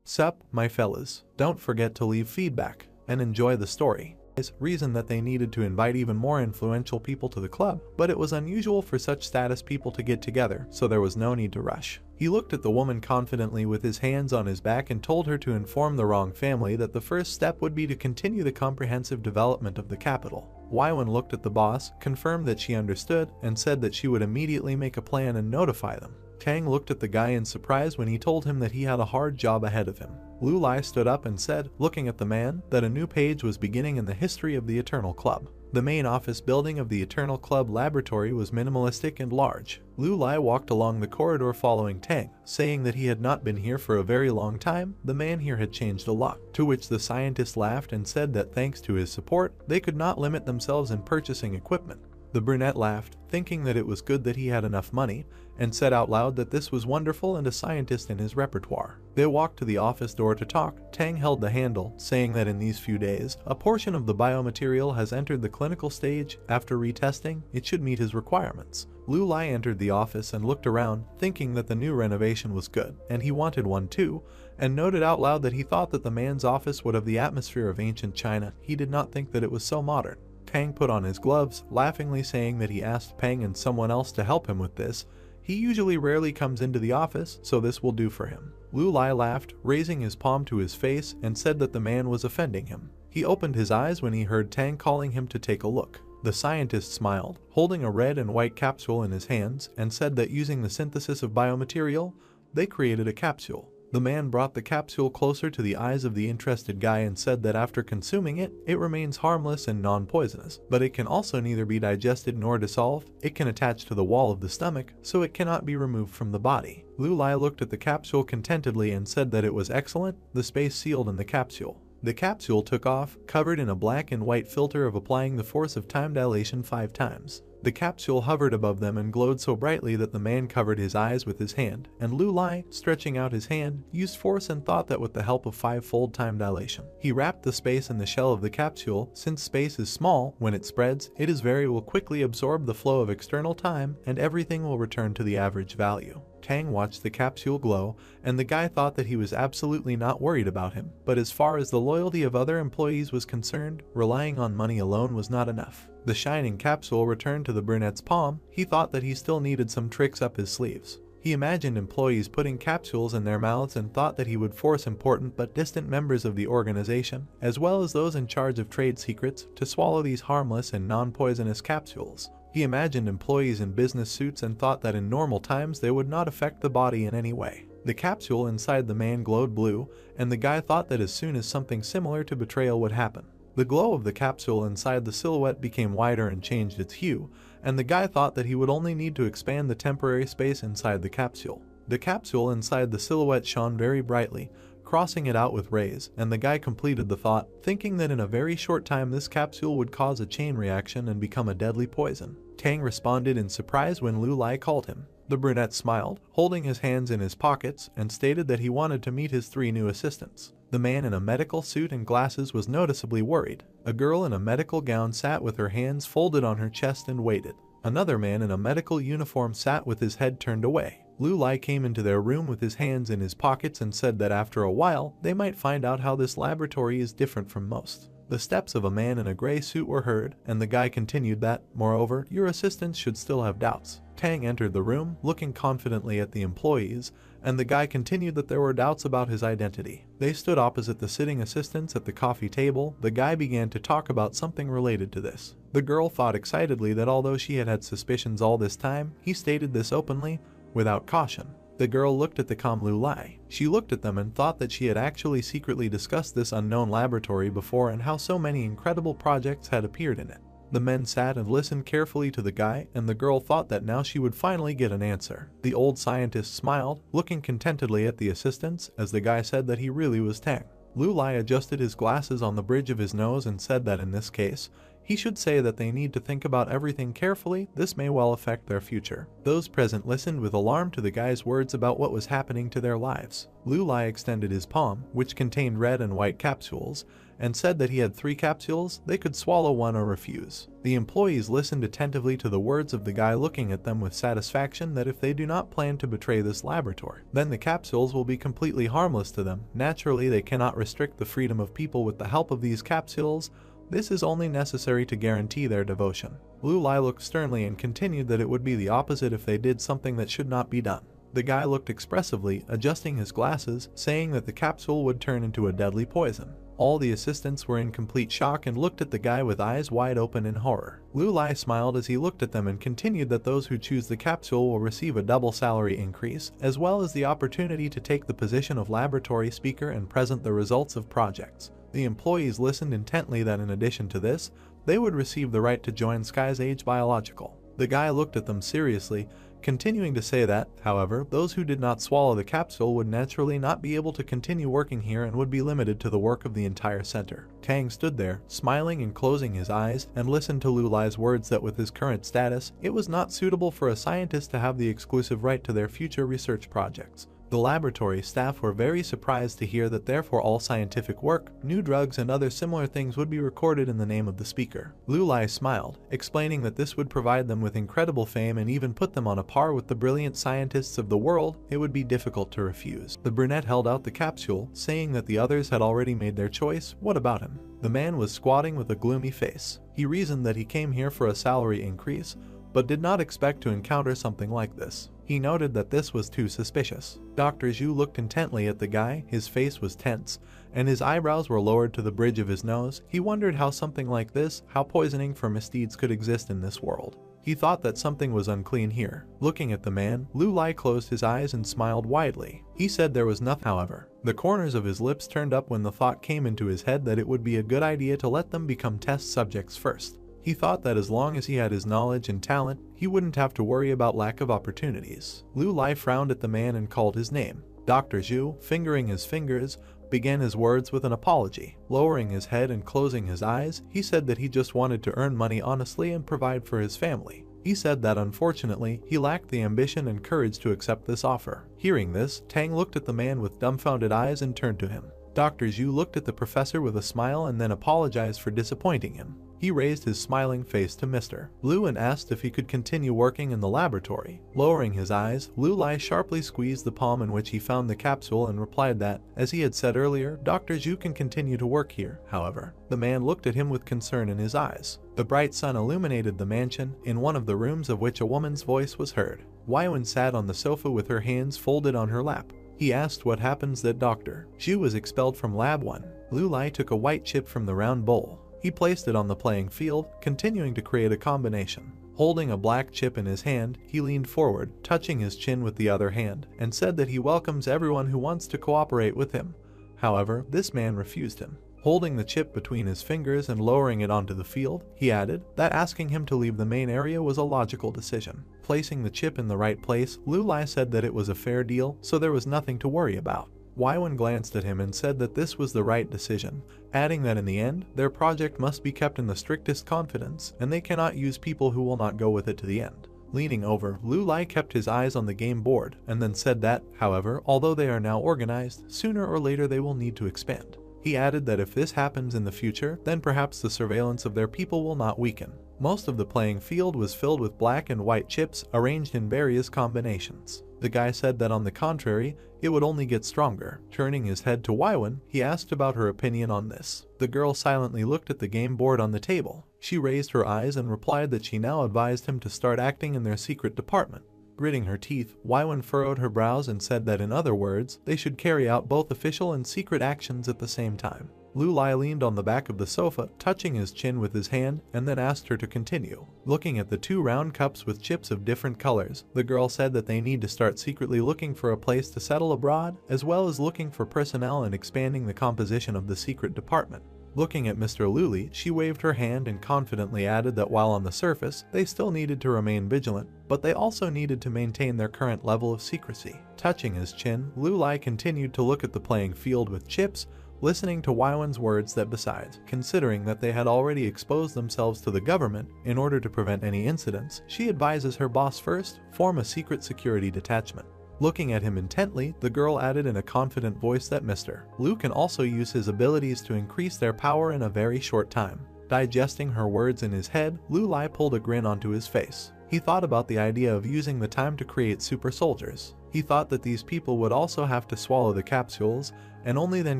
Sup, my fellas, don't forget to leave feedback and enjoy the story. Reason that they needed to invite even more influential people to the club, but it was unusual for such status people to get together, so there was no need to rush. He looked at the woman confidently with his hands on his back and told her to inform the wrong family that the first step would be to continue the comprehensive development of the capital. Wywan looked at the boss, confirmed that she understood, and said that she would immediately make a plan and notify them. Tang looked at the guy in surprise when he told him that he had a hard job ahead of him. Lu Lai stood up and said, looking at the man, that a new page was beginning in the history of the Eternal Club. The main office building of the Eternal Club laboratory was minimalistic and large. Lu Lai walked along the corridor following Tang, saying that he had not been here for a very long time. The man here had changed a lot, to which the scientist laughed and said that thanks to his support, they could not limit themselves in purchasing equipment. The brunette laughed, thinking that it was good that he had enough money, and said out loud that this was wonderful and a scientist in his repertoire. They walked to the office door to talk. Tang held the handle, saying that in these few days, a portion of the biomaterial has entered the clinical stage. After retesting, it should meet his requirements. Lu Lai entered the office and looked around, thinking that the new renovation was good, and he wanted one too, and noted out loud that he thought that the man's office would have the atmosphere of ancient China. He did not think that it was so modern. Tang put on his gloves, laughingly saying that he asked Peng and someone else to help him with this. He usually rarely comes into the office, so this will do for him. Lu Lai laughed, raising his palm to his face, and said that the man was offending him. He opened his eyes when he heard Tang calling him to take a look. The scientist smiled, holding a red and white capsule in his hands, and said that using the synthesis of biomaterial, they created a capsule. The man brought the capsule closer to the eyes of the interested guy and said that after consuming it, it remains harmless and non-poisonous, but it can also neither be digested nor dissolved. It can attach to the wall of the stomach, so it cannot be removed from the body. Lu Lai looked at the capsule contentedly and said that it was excellent, the space sealed in the capsule. The capsule took off, covered in a black and white filter of applying the force of time dilation 5 times. The capsule hovered above them and glowed so brightly that the man covered his eyes with his hand, and Lu Lai, stretching out his hand, used force and thought that with the help of 5-fold time dilation, he wrapped the space in the shell of the capsule. Since space is small, when it spreads, will quickly absorb the flow of external time, and everything will return to the average value. Tang watched the capsule glow, and the guy thought that he was absolutely not worried about him, but as far as the loyalty of other employees was concerned, relying on money alone was not enough. The shining capsule returned to the brunette's palm. He thought that he still needed some tricks up his sleeves. He imagined employees putting capsules in their mouths and thought that he would force important but distant members of the organization, as well as those in charge of trade secrets, to swallow these harmless and non-poisonous capsules. He imagined employees in business suits and thought that in normal times they would not affect the body in any way. The capsule inside the man glowed blue, and the guy thought that as soon as something similar to betrayal would happen. The glow of the capsule inside the silhouette became wider and changed its hue, and the guy thought that he would only need to expand the temporary space inside the capsule. The capsule inside the silhouette shone very brightly, crossing it out with rays, and the guy completed the thought, thinking that in a very short time this capsule would cause a chain reaction and become a deadly poison. Tang responded in surprise when Lu Lai called him. The brunette smiled, holding his hands in his pockets, and stated that he wanted to meet his 3 new assistants. The man in a medical suit and glasses was noticeably worried. A girl in a medical gown sat with her hands folded on her chest and waited. Another man in a medical uniform sat with his head turned away. Lu Lai came into their room with his hands in his pockets and said that after a while, they might find out how this laboratory is different from most. The steps of a man in a gray suit were heard, and the guy continued that, moreover, your assistants should still have doubts. Tang entered the room, looking confidently at the employees, and the guy continued that there were doubts about his identity. They stood opposite the sitting assistants at the coffee table. The guy began to talk about something related to this. The girl thought excitedly that although she had had suspicions all this time, he stated this openly, without caution. The girl looked at the calm Lu Lai. She looked at them and thought that she had actually secretly discussed this unknown laboratory before and how so many incredible projects had appeared in it. The men sat and listened carefully to the guy, and the girl thought that now she would finally get an answer. The old scientist smiled, looking contentedly at the assistants, as the guy said that he really was Tang. Lu Lai adjusted his glasses on the bridge of his nose and said that in this case, He should say that they need to think about everything carefully, this may well affect their future. Those present listened with alarm to the guy's words about what was happening to their lives. Lu Lai extended his palm, which contained red and white capsules, and said that he had 3 capsules, they could swallow one or refuse. The employees listened attentively to the words of the guy, looking at them with satisfaction that if they do not plan to betray this laboratory, then the capsules will be completely harmless to them. Naturally, they cannot restrict the freedom of people with the help of these capsules. This is only necessary to guarantee their devotion. Lu Lai looked sternly and continued that it would be the opposite if they did something that should not be done. The guy looked expressively, adjusting his glasses, saying that the capsule would turn into a deadly poison. All the assistants were in complete shock and looked at the guy with eyes wide open in horror. Lu Lai smiled as he looked at them and continued that those who choose the capsule will receive a double salary increase, as well as the opportunity to take the position of laboratory speaker and present the results of projects. The employees listened intently that in addition to this, they would receive the right to join Sky's Age Biological. The guy looked at them seriously, continuing to say that, however, those who did not swallow the capsule would naturally not be able to continue working here and would be limited to the work of the entire center. Tang stood there, smiling and closing his eyes, and listened to Lu Lai's words that with his current status, it was not suitable for a scientist to have the exclusive right to their future research projects. The laboratory staff were very surprised to hear that therefore all scientific work, new drugs and other similar things would be recorded in the name of the speaker. Lu Lai smiled, explaining that this would provide them with incredible fame and even put them on a par with the brilliant scientists of the world. It would be difficult to refuse. The brunette held out the capsule, saying that the others had already made their choice. What about him? The man was squatting with a gloomy face. He reasoned that he came here for a salary increase, but did not expect to encounter something like this. He noted that this was too suspicious. Dr. Zhu looked intently at the guy, his face was tense, and his eyebrows were lowered to the bridge of his nose. He wondered how something like this, how poisoning for misdeeds could exist in this world. He thought that something was unclean here. Looking at the man, Lu Lai closed his eyes and smiled widely. He said there was nothing, however. The corners of his lips turned up when the thought came into his head that it would be a good idea to let them become test subjects first. He thought that as long as he had his knowledge and talent, he wouldn't have to worry about lack of opportunities. Lu Lai frowned at the man and called his name. Dr. Zhu, fingering his fingers, began his words with an apology. Lowering his head and closing his eyes, he said that he just wanted to earn money honestly and provide for his family. He said that unfortunately, he lacked the ambition and courage to accept this offer. Hearing this, Tang looked at the man with dumbfounded eyes and turned to him. Dr. Zhu looked at the professor with a smile and then apologized for disappointing him. He raised his smiling face to Mr. Lu and asked if he could continue working in the laboratory. Lowering his eyes, Lu Lai sharply squeezed the palm in which he found the capsule and replied that, as he had said earlier, Dr. Zhu can continue to work here. However, the man looked at him with concern in his eyes. The bright sun illuminated the mansion, in one of the rooms of which a woman's voice was heard. Weiwen sat on the sofa with her hands folded on her lap. He asked what happens that Dr. Zhu was expelled from Lab 1. Lu Lai took a white chip from the round bowl. He placed it on the playing field, continuing to create a combination. Holding a black chip in his hand, he leaned forward, touching his chin with the other hand, and said that he welcomes everyone who wants to cooperate with him. However, this man refused him. Holding the chip between his fingers and lowering it onto the field, he added that asking him to leave the main area was a logical decision. Placing the chip in the right place, Lu Lai said that it was a fair deal, so there was nothing to worry about. Weiwen glanced at him and said that this was the right decision, adding that in the end, their project must be kept in the strictest confidence, and they cannot use people who will not go with it to the end. Leaning over, Lu Lai kept his eyes on the game board, and then said that, however, although they are now organized, sooner or later they will need to expand. He added that if this happens in the future, then perhaps the surveillance of their people will not weaken. Most of the playing field was filled with black and white chips arranged in various combinations. The guy said that on the contrary, it would only get stronger. Turning his head to Weiwen, he asked about her opinion on this. The girl silently looked at the game board on the table. She raised her eyes and replied that she now advised him to start acting in their secret department. Gritting her teeth, Weiwen furrowed her brows and said that in other words, they should carry out both official and secret actions at the same time. Lu Lai leaned on the back of the sofa, touching his chin with his hand, and then asked her to continue. Looking at the 2 round cups with chips of different colors, the girl said that they need to start secretly looking for a place to settle abroad, as well as looking for personnel and expanding the composition of the secret department. Looking at Mr. Luli, she waved her hand and confidently added that while on the surface, they still needed to remain vigilant, but they also needed to maintain their current level of secrecy. Touching his chin, Lu Lai continued to look at the playing field with chips, listening to Wywan's words that besides, considering that they had already exposed themselves to the government in order to prevent any incidents, she advises her boss first, form a secret security detachment. Looking at him intently, the girl added in a confident voice that Mr. Liu can also use his abilities to increase their power in a very short time. Digesting her words in his head, Liu Lai pulled a grin onto his face. He thought about the idea of using the time to create super soldiers. He thought that these people would also have to swallow the capsules, and only then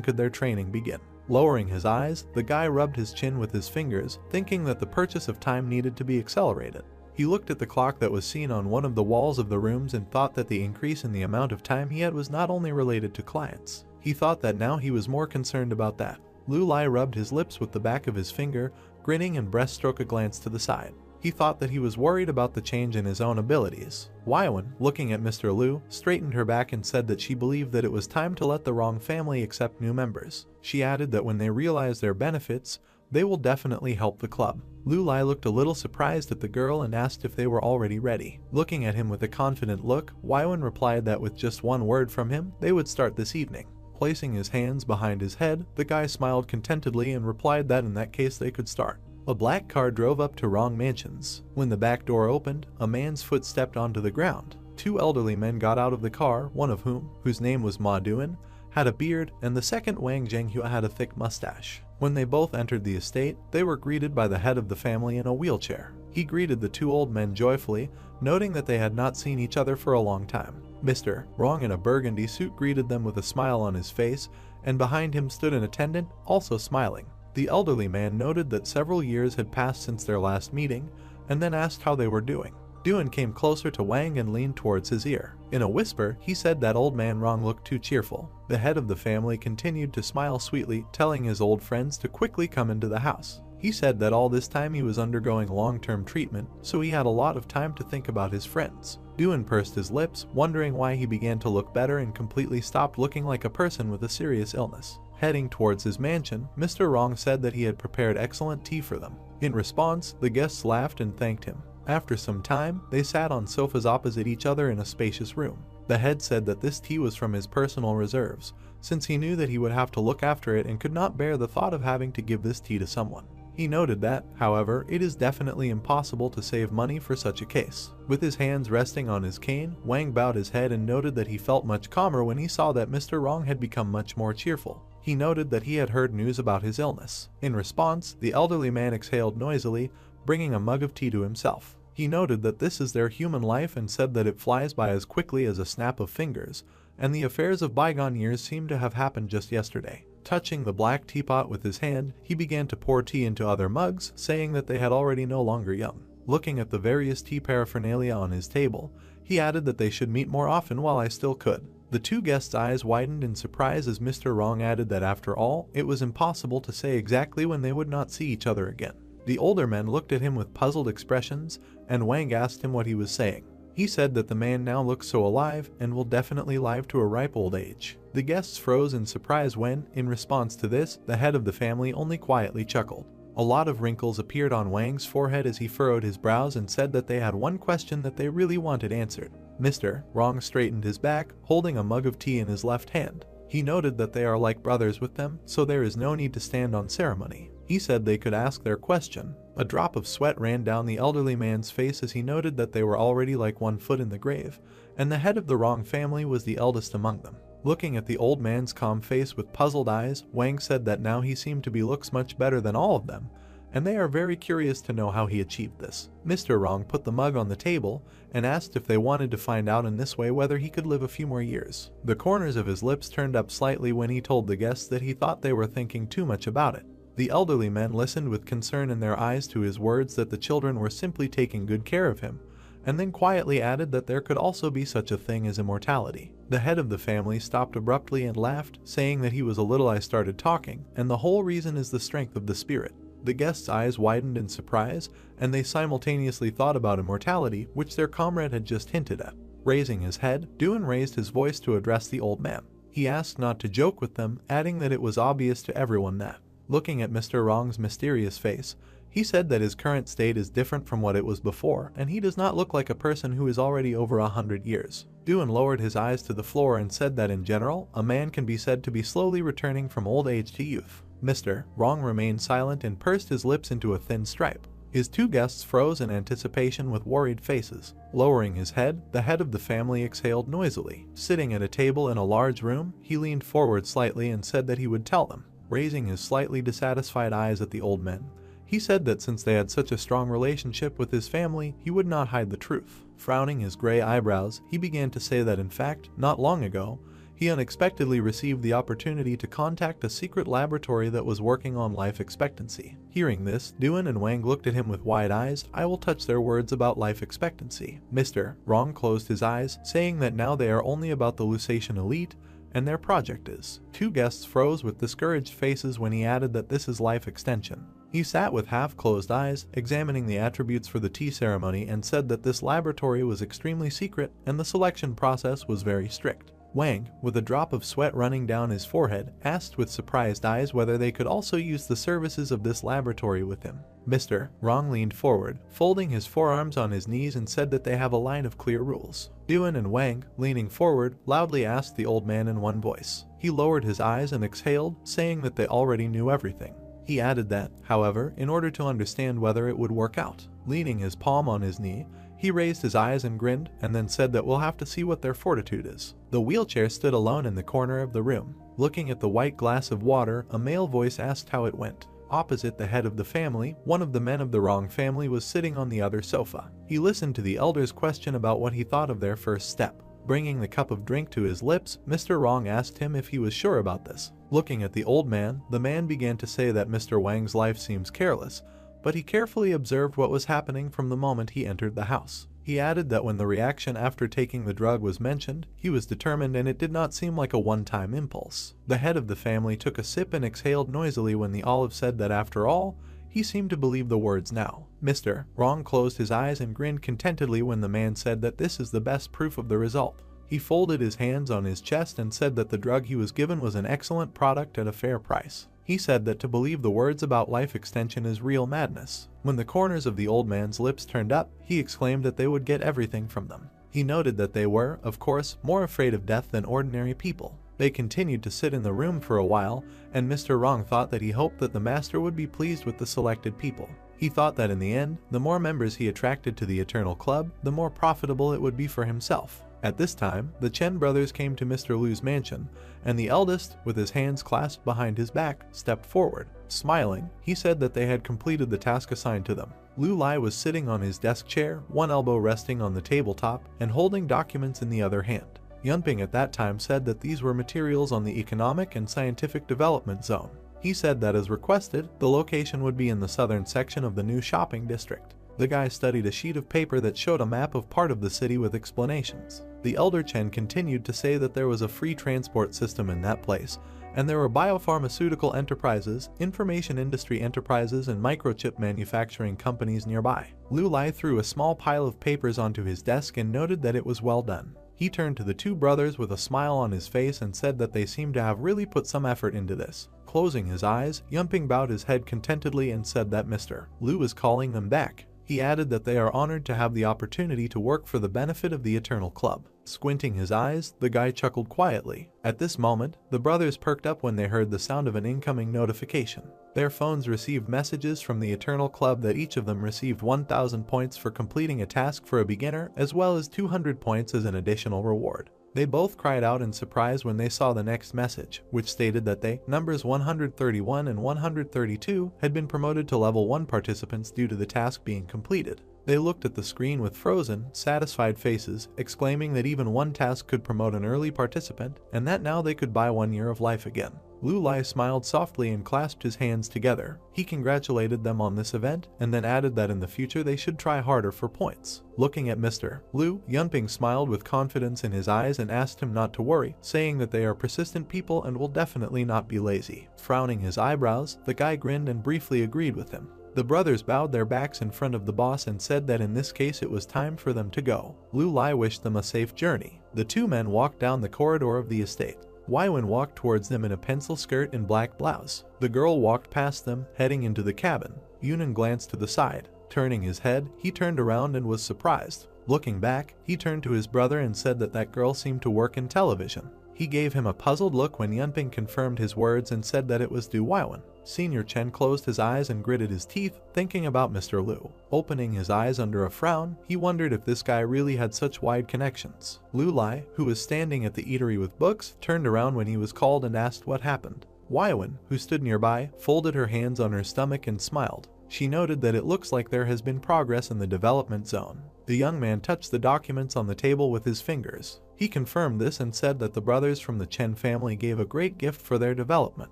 could their training begin. Lowering his eyes, the guy rubbed his chin with his fingers, thinking that the purchase of time needed to be accelerated. He looked at the clock that was seen on one of the walls of the rooms and thought that the increase in the amount of time he had was not only related to clients. He thought that now he was more concerned about that. Liu Lai rubbed his lips with the back of his finger, grinning and breaststroke a glance to the side. He thought that he was worried about the change in his own abilities. Wywan, looking at Mr. Liu, straightened her back and said that she believed that it was time to let the Wrong family accept new members. She added that when they realize their benefits, they will definitely help the club. Liu Lai looked a little surprised at the girl and asked if they were already ready. Looking at him with a confident look, Wywan replied that with just one word from him, they would start this evening. Placing his hands behind his head, the guy smiled contentedly and replied that in that case they could start. A black car drove up to Wrong Mansions. When the back door opened, a man's foot stepped onto the ground. Two elderly men got out of the car, one of whom, whose name was Ma Duan, had a beard, and the second Wang Zhenghua had a thick mustache. When they both entered the estate, they were greeted by the head of the family in a wheelchair. He greeted the two old men joyfully, noting that they had not seen each other for a long time. Mr. Wrong in a burgundy suit greeted them with a smile on his face, and behind him stood an attendant, also smiling. The elderly man noted that several years had passed since their last meeting, and then asked how they were doing. Duan came closer to Wang and leaned towards his ear. In a whisper, he said that old man Wrong looked too cheerful. The head of the family continued to smile sweetly, telling his old friends to quickly come into the house. He said that all this time he was undergoing long-term treatment, so he had a lot of time to think about his friends. Duan pursed his lips, wondering why he began to look better and completely stopped looking like a person with a serious illness. Heading towards his mansion, Mr. Wrong said that he had prepared excellent tea for them. In response, the guests laughed and thanked him. After some time, they sat on sofas opposite each other in a spacious room. The head said that this tea was from his personal reserves, since he knew that he would have to look after it and could not bear the thought of having to give this tea to someone. He noted that, however, it is definitely impossible to save money for such a case. With his hands resting on his cane, Wang bowed his head and noted that he felt much calmer when he saw that Mr. Wrong had become much more cheerful. He noted that he had heard news about his illness. In response, the elderly man exhaled noisily, bringing a mug of tea to himself. He noted that this is their human life and said that it flies by as quickly as a snap of fingers, and the affairs of bygone years seem to have happened just yesterday. Touching the black teapot with his hand, he began to pour tea into other mugs, saying that they had already no longer young. Looking at the various tea paraphernalia on his table, he added that they should meet more often while I still could. The two guests' eyes widened in surprise as Mr. Wrong added that after all, it was impossible to say exactly when they would not see each other again. The older men looked at him with puzzled expressions, and Wang asked him what he was saying. He said that the man now looks so alive and will definitely live to a ripe old age. The guests froze in surprise when, in response to this, the head of the family only quietly chuckled. A lot of wrinkles appeared on Wang's forehead as he furrowed his brows and said that they had one question that they really wanted answered. Mr. Wrong straightened his back, holding a mug of tea in his left hand. He noted that they are like brothers with them, so there is no need to stand on ceremony. He said they could ask their question. A drop of sweat ran down the elderly man's face as he noted that they were already like 1 foot in the grave, and the head of the Wrong family was the eldest among them. Looking at the old man's calm face with puzzled eyes, Wang said that now he seemed to be looks much better than all of them, and they are very curious to know how he achieved this. Mr. Wrong put the mug on the table and asked if they wanted to find out in this way whether he could live a few more years. The corners of his lips turned up slightly when he told the guests that he thought they were thinking too much about it. The elderly men listened with concern in their eyes to his words that the children were simply taking good care of him, and then quietly added that there could also be such a thing as immortality. The head of the family stopped abruptly and laughed, saying that he was a little I started talking, and the whole reason is the strength of the spirit. The guests' eyes widened in surprise, and they simultaneously thought about immortality, which their comrade had just hinted at. Raising his head, Duan raised his voice to address the old man. He asked not to joke with them, adding that it was obvious to everyone that, looking at Mr. Wrong's mysterious face, He said that his current state is different from what it was before, and he does not look like a person who is already over 100 years. Duan lowered his eyes to the floor and said that in general, a man can be said to be slowly returning from old age to youth. Mr. Wrong remained silent and pursed his lips into a thin stripe. His two guests froze in anticipation with worried faces. Lowering his head, the head of the family exhaled noisily. Sitting at a table in a large room, he leaned forward slightly and said that he would tell them, raising his slightly dissatisfied eyes at the old men. He said that since they had such a strong relationship with his family, he would not hide the truth. Frowning his gray eyebrows, he began to say that in fact, not long ago, he unexpectedly received the opportunity to contact a secret laboratory that was working on life expectancy. Hearing this, Duan and Wang looked at him with wide eyes. I will touch their words about life expectancy. Mr. Wrong closed his eyes, saying that now they are only about the Lusatian elite, and their project is. Two guests froze with discouraged faces when he added that this is life extension. He sat with half-closed eyes, examining the attributes for the tea ceremony, and said that this laboratory was extremely secret and the selection process was very strict. Wang, with a drop of sweat running down his forehead, asked with surprised eyes whether they could also use the services of this laboratory with him. Mr. Wrong leaned forward, folding his forearms on his knees, and said that they have a line of clear rules. Duan and Wang, leaning forward, loudly asked the old man in one voice. He lowered his eyes and exhaled, saying that they already knew everything. He added that, however, in order to understand whether it would work out, leaning his palm on his knee, he raised his eyes and grinned, and then said that we'll have to see what their fortitude is. The wheelchair stood alone in the corner of the room. Looking at the white glass of water, a male voice asked how it went. Opposite the head of the family, one of the men of the Wrong family was sitting on the other sofa. He listened to the elder's question about what he thought of their first step. Bringing the cup of drink to his lips, Mr. Wrong asked him if he was sure about this. Looking at the old man, the man began to say that Mr. Wang's life seems careless, but he carefully observed what was happening from the moment he entered the house. He added that when the reaction after taking the drug was mentioned, he was determined and it did not seem like a one-time impulse. The head of the family took a sip and exhaled noisily when the olive said that after all, he seemed to believe the words now. Mr. Wrong closed his eyes and grinned contentedly when the man said that this is the best proof of the result. He folded his hands on his chest and said that the drug he was given was an excellent product at a fair price. He said that to believe the words about life extension is real madness. When the corners of the old man's lips turned up, he exclaimed that they would get everything from them. He noted that they were, of course, more afraid of death than ordinary people. They continued to sit in the room for a while, and Mr. Wrong thought that he hoped that the master would be pleased with the selected people. He thought that in the end, the more members he attracted to the Eternal Club, the more profitable it would be for himself. At this time, the Chen brothers came to Mr. Lu's mansion, and the eldest, with his hands clasped behind his back, stepped forward. Smiling, he said that they had completed the task assigned to them. Lu Lai was sitting on his desk chair, one elbow resting on the tabletop, and holding documents in the other hand. Yunping at that time said that these were materials on the Economic and Scientific Development Zone. He said that as requested, the location would be in the southern section of the new shopping district. The guy studied a sheet of paper that showed a map of part of the city with explanations. The elder Chen continued to say that there was a free transport system in that place, and there were biopharmaceutical enterprises, information industry enterprises, and microchip manufacturing companies nearby. Lu Lai threw a small pile of papers onto his desk and noted that it was well done. He turned to the two brothers with a smile on his face and said that they seemed to have really put some effort into this. Closing his eyes, Yunping bowed his head contentedly and said that Mr. Lu is calling them back. He added that they are honored to have the opportunity to work for the benefit of the Eternal Club. Squinting his eyes, the guy chuckled quietly. At this moment, the brothers perked up when they heard the sound of an incoming notification. Their phones received messages from the Eternal Club that each of them received 1,000 points for completing a task for a beginner, as well as 200 points as an additional reward. They both cried out in surprise when they saw the next message, which stated that they, numbers 131 and 132, had been promoted to level 1 participants due to the task being completed. They looked at the screen with frozen, satisfied faces, exclaiming that even one task could promote an early participant, and that now they could buy 1 year of life again. Lu Lai smiled softly and clasped his hands together. He congratulated them on this event, and then added that in the future they should try harder for points. Looking at Mr. Lu, Yunping smiled with confidence in his eyes and asked him not to worry, saying that they are persistent people and will definitely not be lazy. Frowning his eyebrows, the guy grinned and briefly agreed with him. The brothers bowed their backs in front of the boss and said that in this case it was time for them to go. Lu Lai wished them a safe journey. The two men walked down the corridor of the estate. Waiwen walked towards them in a pencil skirt and black blouse. The girl walked past them, heading into the cabin. Yunan glanced to the side. Turning his head, he turned around and was surprised. Looking back, he turned to his brother and said that that girl seemed to work in television. He gave him a puzzled look when Yunping confirmed his words and said that it was Du Weiwen. Senior Chen closed his eyes and gritted his teeth, thinking about Mr. Liu. Opening his eyes under a frown, he wondered if this guy really had such wide connections. Lu Lai, who was standing at the eatery with books, turned around when he was called and asked what happened. Weiwen, who stood nearby, folded her hands on her stomach and smiled. She noted that it looks like there has been progress in the development zone. The young man touched the documents on the table with his fingers. He confirmed this and said that the brothers from the Chen family gave a great gift for their development.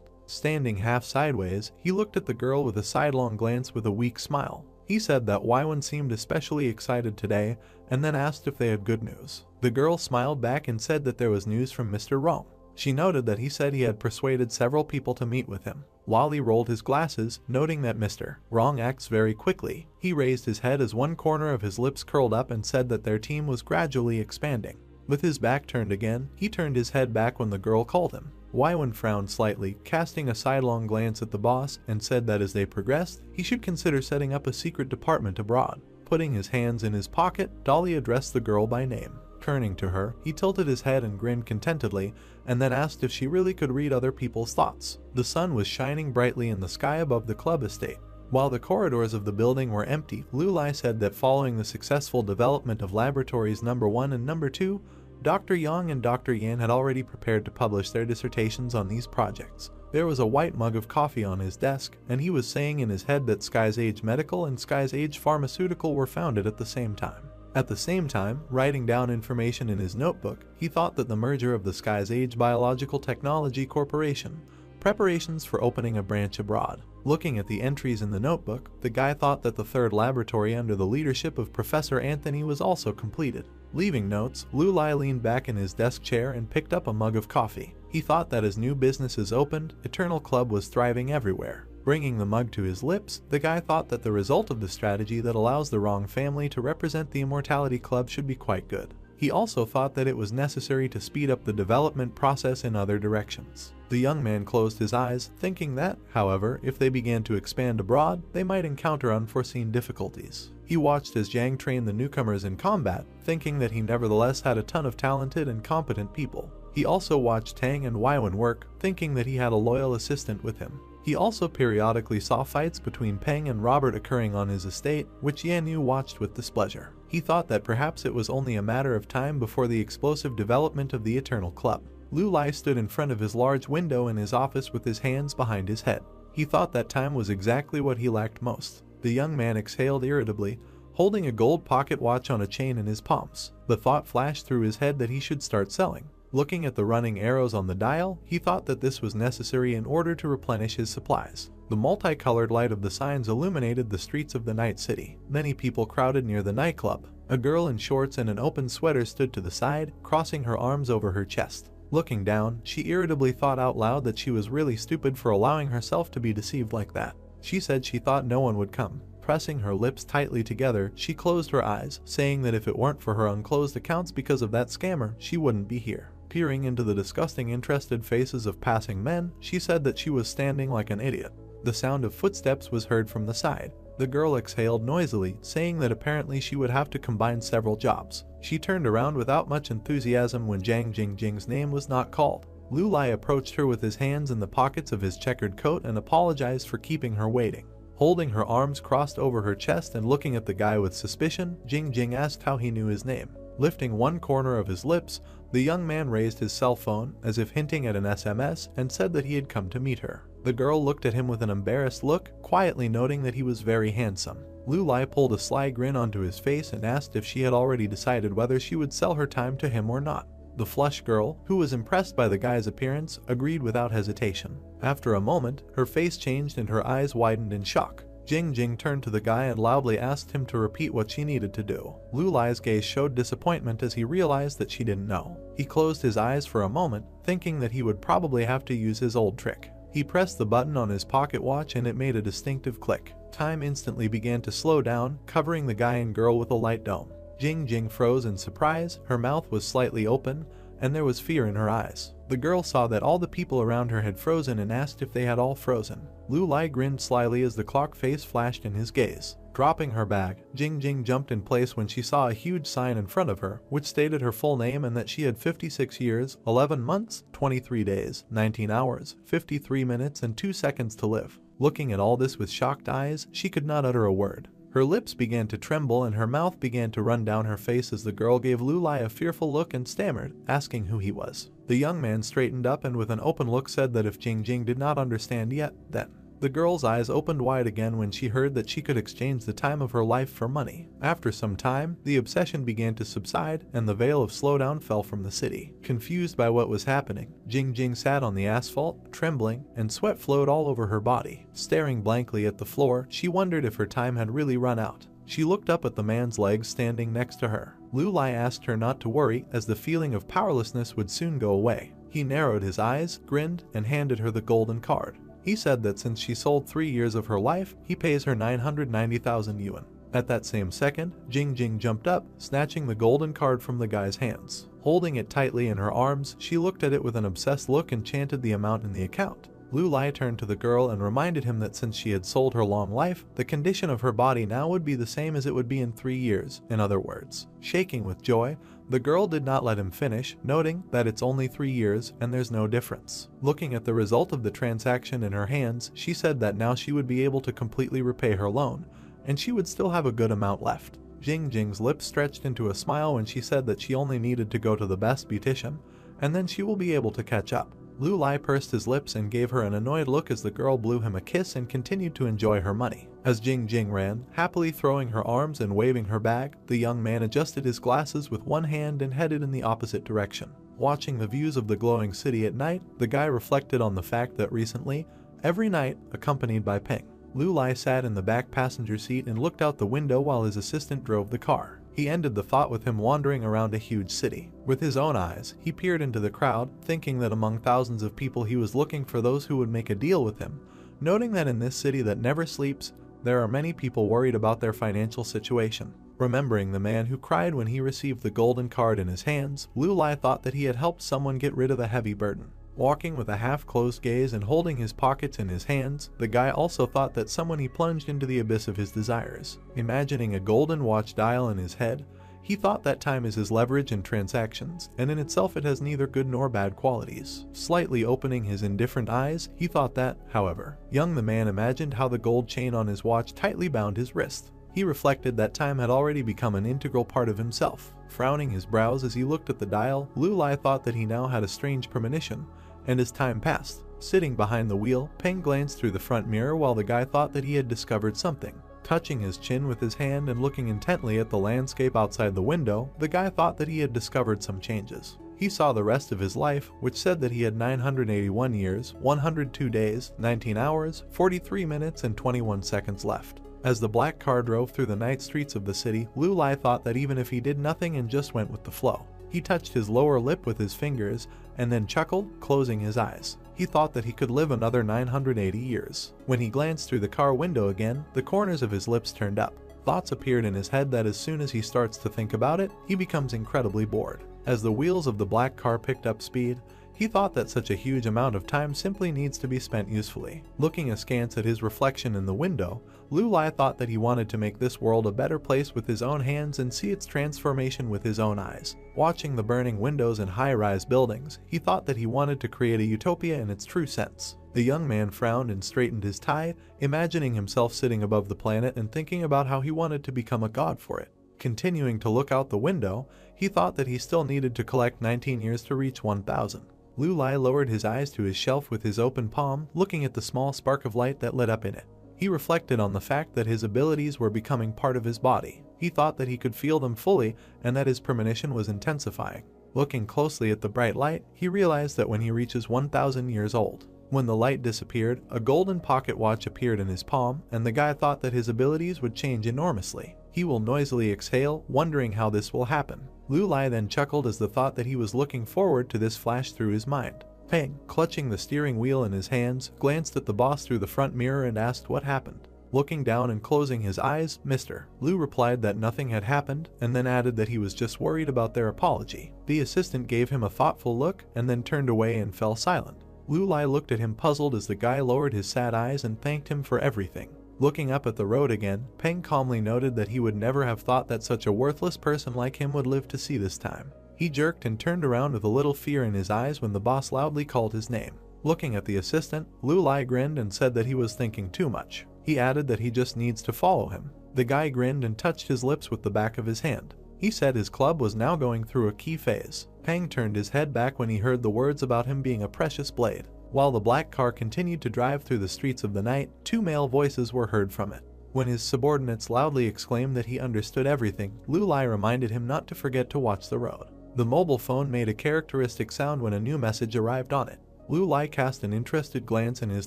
Standing half sideways, he looked at the girl with a sidelong glance with a weak smile. He said that Weiwen seemed especially excited today and then asked if they had good news. The girl smiled back and said that there was news from Mr. Rong. She noted that he said he had persuaded several people to meet with him. While he rolled his glasses, noting that Mr. Rong acts very quickly, he raised his head as one corner of his lips curled up and said that their team was gradually expanding. With his back turned again, he turned his head back when the girl called him. Weiwen frowned slightly, casting a sidelong glance at the boss, and said that as they progressed, he should consider setting up a secret department abroad. Putting his hands in his pocket, Dolly addressed the girl by name. Turning to her, he tilted his head and grinned contentedly, and then asked if she really could read other people's thoughts. The sun was shining brightly in the sky above the club estate. While the corridors of the building were empty, Lu Lai said that following the successful development of laboratories number 1 and number 2, Dr. Yang and Dr. Yan had already prepared to publish their dissertations on these projects. There was a white mug of coffee on his desk, and he was saying in his head that Sky's Age Medical and Sky's Age Pharmaceutical were founded at the same time. At the same time, writing down information in his notebook, he thought that the merger of the Sky's Age Biological Technology Corporation, preparations for opening a branch abroad. Looking at the entries in the notebook, the guy thought that the third laboratory under the leadership of Professor Anthony was also completed. Leaving notes, Lu Lai leaned back in his desk chair and picked up a mug of coffee. He thought that as new businesses opened, Eternal Club was thriving everywhere. Bringing the mug to his lips, the guy thought that the result of the strategy that allows the Wrong family to represent the Immortality Club should be quite good. He also thought that it was necessary to speed up the development process in other directions. The young man closed his eyes, thinking that, however, if they began to expand abroad, they might encounter unforeseen difficulties. He watched as Zhang trained the newcomers in combat, thinking that he nevertheless had a ton of talented and competent people. He also watched Tang and Weiwen work, thinking that he had a loyal assistant with him. He also periodically saw fights between Peng and Robert occurring on his estate, which Yan Yu watched with displeasure. He thought that perhaps it was only a matter of time before the explosive development of the Eternal Club. Lu Lai stood in front of his large window in his office with his hands behind his head. He thought that time was exactly what he lacked most. The young man exhaled irritably, holding a gold pocket watch on a chain in his palms. The thought flashed through his head that he should start selling. Looking at the running arrows on the dial, he thought that this was necessary in order to replenish his supplies. The multicolored light of the signs illuminated the streets of the night city. Many people crowded near the nightclub. A girl in shorts and an open sweater stood to the side, crossing her arms over her chest. Looking down, she irritably thought out loud that she was really stupid for allowing herself to be deceived like that. She said she thought no one would come. Pressing her lips tightly together, she closed her eyes, saying that if it weren't for her unclosed accounts because of that scammer, she wouldn't be here. Peering into the disgusting interested faces of passing men, she said that she was standing like an idiot. The sound of footsteps was heard from the side. The girl exhaled noisily, saying that apparently she would have to combine several jobs. She turned around without much enthusiasm when Zhang Jingjing's name was not called. Lu Lai approached her with his hands in the pockets of his checkered coat and apologized for keeping her waiting. Holding her arms crossed over her chest and looking at the guy with suspicion, Jingjing asked how he knew his name. Lifting one corner of his lips, the young man raised his cell phone, as if hinting at an SMS, and said that he had come to meet her. The girl looked at him with an embarrassed look, quietly noting that he was very handsome. Lu Lai pulled a sly grin onto his face and asked if she had already decided whether she would sell her time to him or not. The flush girl, who was impressed by the guy's appearance, agreed without hesitation. After a moment, her face changed and her eyes widened in shock. Jingjing turned to the guy and loudly asked him to repeat what she needed to do. Lu Lai's gaze showed disappointment as he realized that she didn't know. He closed his eyes for a moment, thinking that he would probably have to use his old trick. He pressed the button on his pocket watch and it made a distinctive click. Time instantly began to slow down, covering the guy and girl with a light dome. Jingjing froze in surprise, her mouth was slightly open, and there was fear in her eyes. The girl saw that all the people around her had frozen and asked if they had all frozen. Lu Lai grinned slyly as the clock face flashed in his gaze. Dropping her bag, Jing Jing jumped in place when she saw a huge sign in front of her, which stated her full name and that she had 56 years, 11 months, 23 days, 19 hours, 53 minutes, and 2 seconds to live. Looking at all this with shocked eyes, she could not utter a word. Her lips began to tremble and her mouth began to run down her face as the girl gave Lu Lai a fearful look and stammered, asking who he was. The young man straightened up and with an open look said that if Jing Jing did not understand yet, then. The girl's eyes opened wide again when she heard that she could exchange the time of her life for money. After some time, the obsession began to subside and the veil of slowdown fell from the city. Confused by what was happening, Jing Jing sat on the asphalt, trembling, and sweat flowed all over her body. Staring blankly at the floor, she wondered if her time had really run out. She looked up at the man's legs standing next to her. Lu Lai asked her not to worry as the feeling of powerlessness would soon go away. He narrowed his eyes, grinned, and handed her the golden card. He said that since she sold 3 years of her life, he pays her 990,000 yuan. At that same second, Jing Jing jumped up, snatching the golden card from the guy's hands. Holding it tightly in her arms, she looked at it with an obsessed look and chanted the amount in the account. Lu Lai turned to the girl and reminded him that since she had sold her long life, the condition of her body now would be the same as it would be in 3 years. In other words, shaking with joy, the girl did not let him finish, noting that it's only 3 years and there's no difference. Looking at the result of the transaction in her hands, she said that now she would be able to completely repay her loan, and she would still have a good amount left. Jing Jing's lips stretched into a smile when she said that she only needed to go to the best beautician, and then she will be able to catch up. Lu Lai pursed his lips and gave her an annoyed look as the girl blew him a kiss and continued to enjoy her money. As Jing Jing ran, happily throwing her arms and waving her bag, the young man adjusted his glasses with one hand and headed in the opposite direction. Watching the views of the glowing city at night, the guy reflected on the fact that recently, every night, accompanied by Ping, Lu Lai sat in the back passenger seat and looked out the window while his assistant drove the car. He ended the thought with him wandering around a huge city. With his own eyes, he peered into the crowd, thinking that among thousands of people he was looking for those who would make a deal with him, noting that in this city that never sleeps, there are many people worried about their financial situation. Remembering the man who cried when he received the golden card in his hands, Lu Lai thought that he had helped someone get rid of a heavy burden. Walking with a half-closed gaze and holding his pockets in his hands, the guy also thought that someone he plunged into the abyss of his desires. Imagining a golden watch dial in his head, he thought that time is his leverage in transactions, and in itself it has neither good nor bad qualities. Slightly opening his indifferent eyes, he thought that, however, young the man imagined how the gold chain on his watch tightly bound his wrist. He reflected that time had already become an integral part of himself. Frowning his brows as he looked at the dial, Lu Lai thought that he now had a strange premonition, and as time passed, sitting behind the wheel, Peng glanced through the front mirror while the guy thought that he had discovered something. Touching his chin with his hand and looking intently at the landscape outside the window, the guy thought that he had discovered some changes. He saw the rest of his life, which said that he had 981 years, 102 days, 19 hours, 43 minutes, and 21 seconds left. As the black car drove through the night streets of the city, Lu Lai thought that even if he did nothing and just went with the flow. He touched his lower lip with his fingers and then chuckled, closing his eyes. He thought that he could live another 980 years. When he glanced through the car window again, the corners of his lips turned up. Thoughts appeared in his head that as soon as he starts to think about it, he becomes incredibly bored. As the wheels of the black car picked up speed, he thought that such a huge amount of time simply needs to be spent usefully. Looking askance at his reflection in the window, Lu Lai thought that he wanted to make this world a better place with his own hands and see its transformation with his own eyes. Watching the burning windows and high-rise buildings, he thought that he wanted to create a utopia in its true sense. The young man frowned and straightened his tie, imagining himself sitting above the planet and thinking about how he wanted to become a god for it. Continuing to look out the window, he thought that he still needed to collect 19 years to reach 1,000. Lu Lai lowered his eyes to his shelf with his open palm, looking at the small spark of light that lit up in it. He reflected on the fact that his abilities were becoming part of his body. He thought that he could feel them fully and that his premonition was intensifying. Looking closely at the bright light, he realized that when he reaches 1,000 years old. When the light disappeared, a golden pocket watch appeared in his palm, and the guy thought that his abilities would change enormously. He will noisily exhale, wondering how this will happen. Lu Lai then chuckled as the thought that he was looking forward to this flashed through his mind. Peng, clutching the steering wheel in his hands, glanced at the boss through the front mirror and asked what happened. Looking down and closing his eyes, Mr. Liu replied that nothing had happened and then added that he was just worried about their apology. The assistant gave him a thoughtful look and then turned away and fell silent. Liu Lai looked at him puzzled as the guy lowered his sad eyes and thanked him for everything. Looking up at the road again, Peng calmly noted that he would never have thought that such a worthless person like him would live to see this time. He jerked and turned around with a little fear in his eyes when the boss loudly called his name. Looking at the assistant, Liu Lai grinned and said that he was thinking too much. He added that he just needs to follow him. The guy grinned and touched his lips with the back of his hand. He said his club was now going through a key phase. Peng turned his head back when he heard the words about him being a precious blade. While the black car continued to drive through the streets of the night, two male voices were heard from it. When his subordinates loudly exclaimed that he understood everything, Liu Lai reminded him not to forget to watch the road. The mobile phone made a characteristic sound when a new message arrived on it. Liu Lai cast an interested glance in his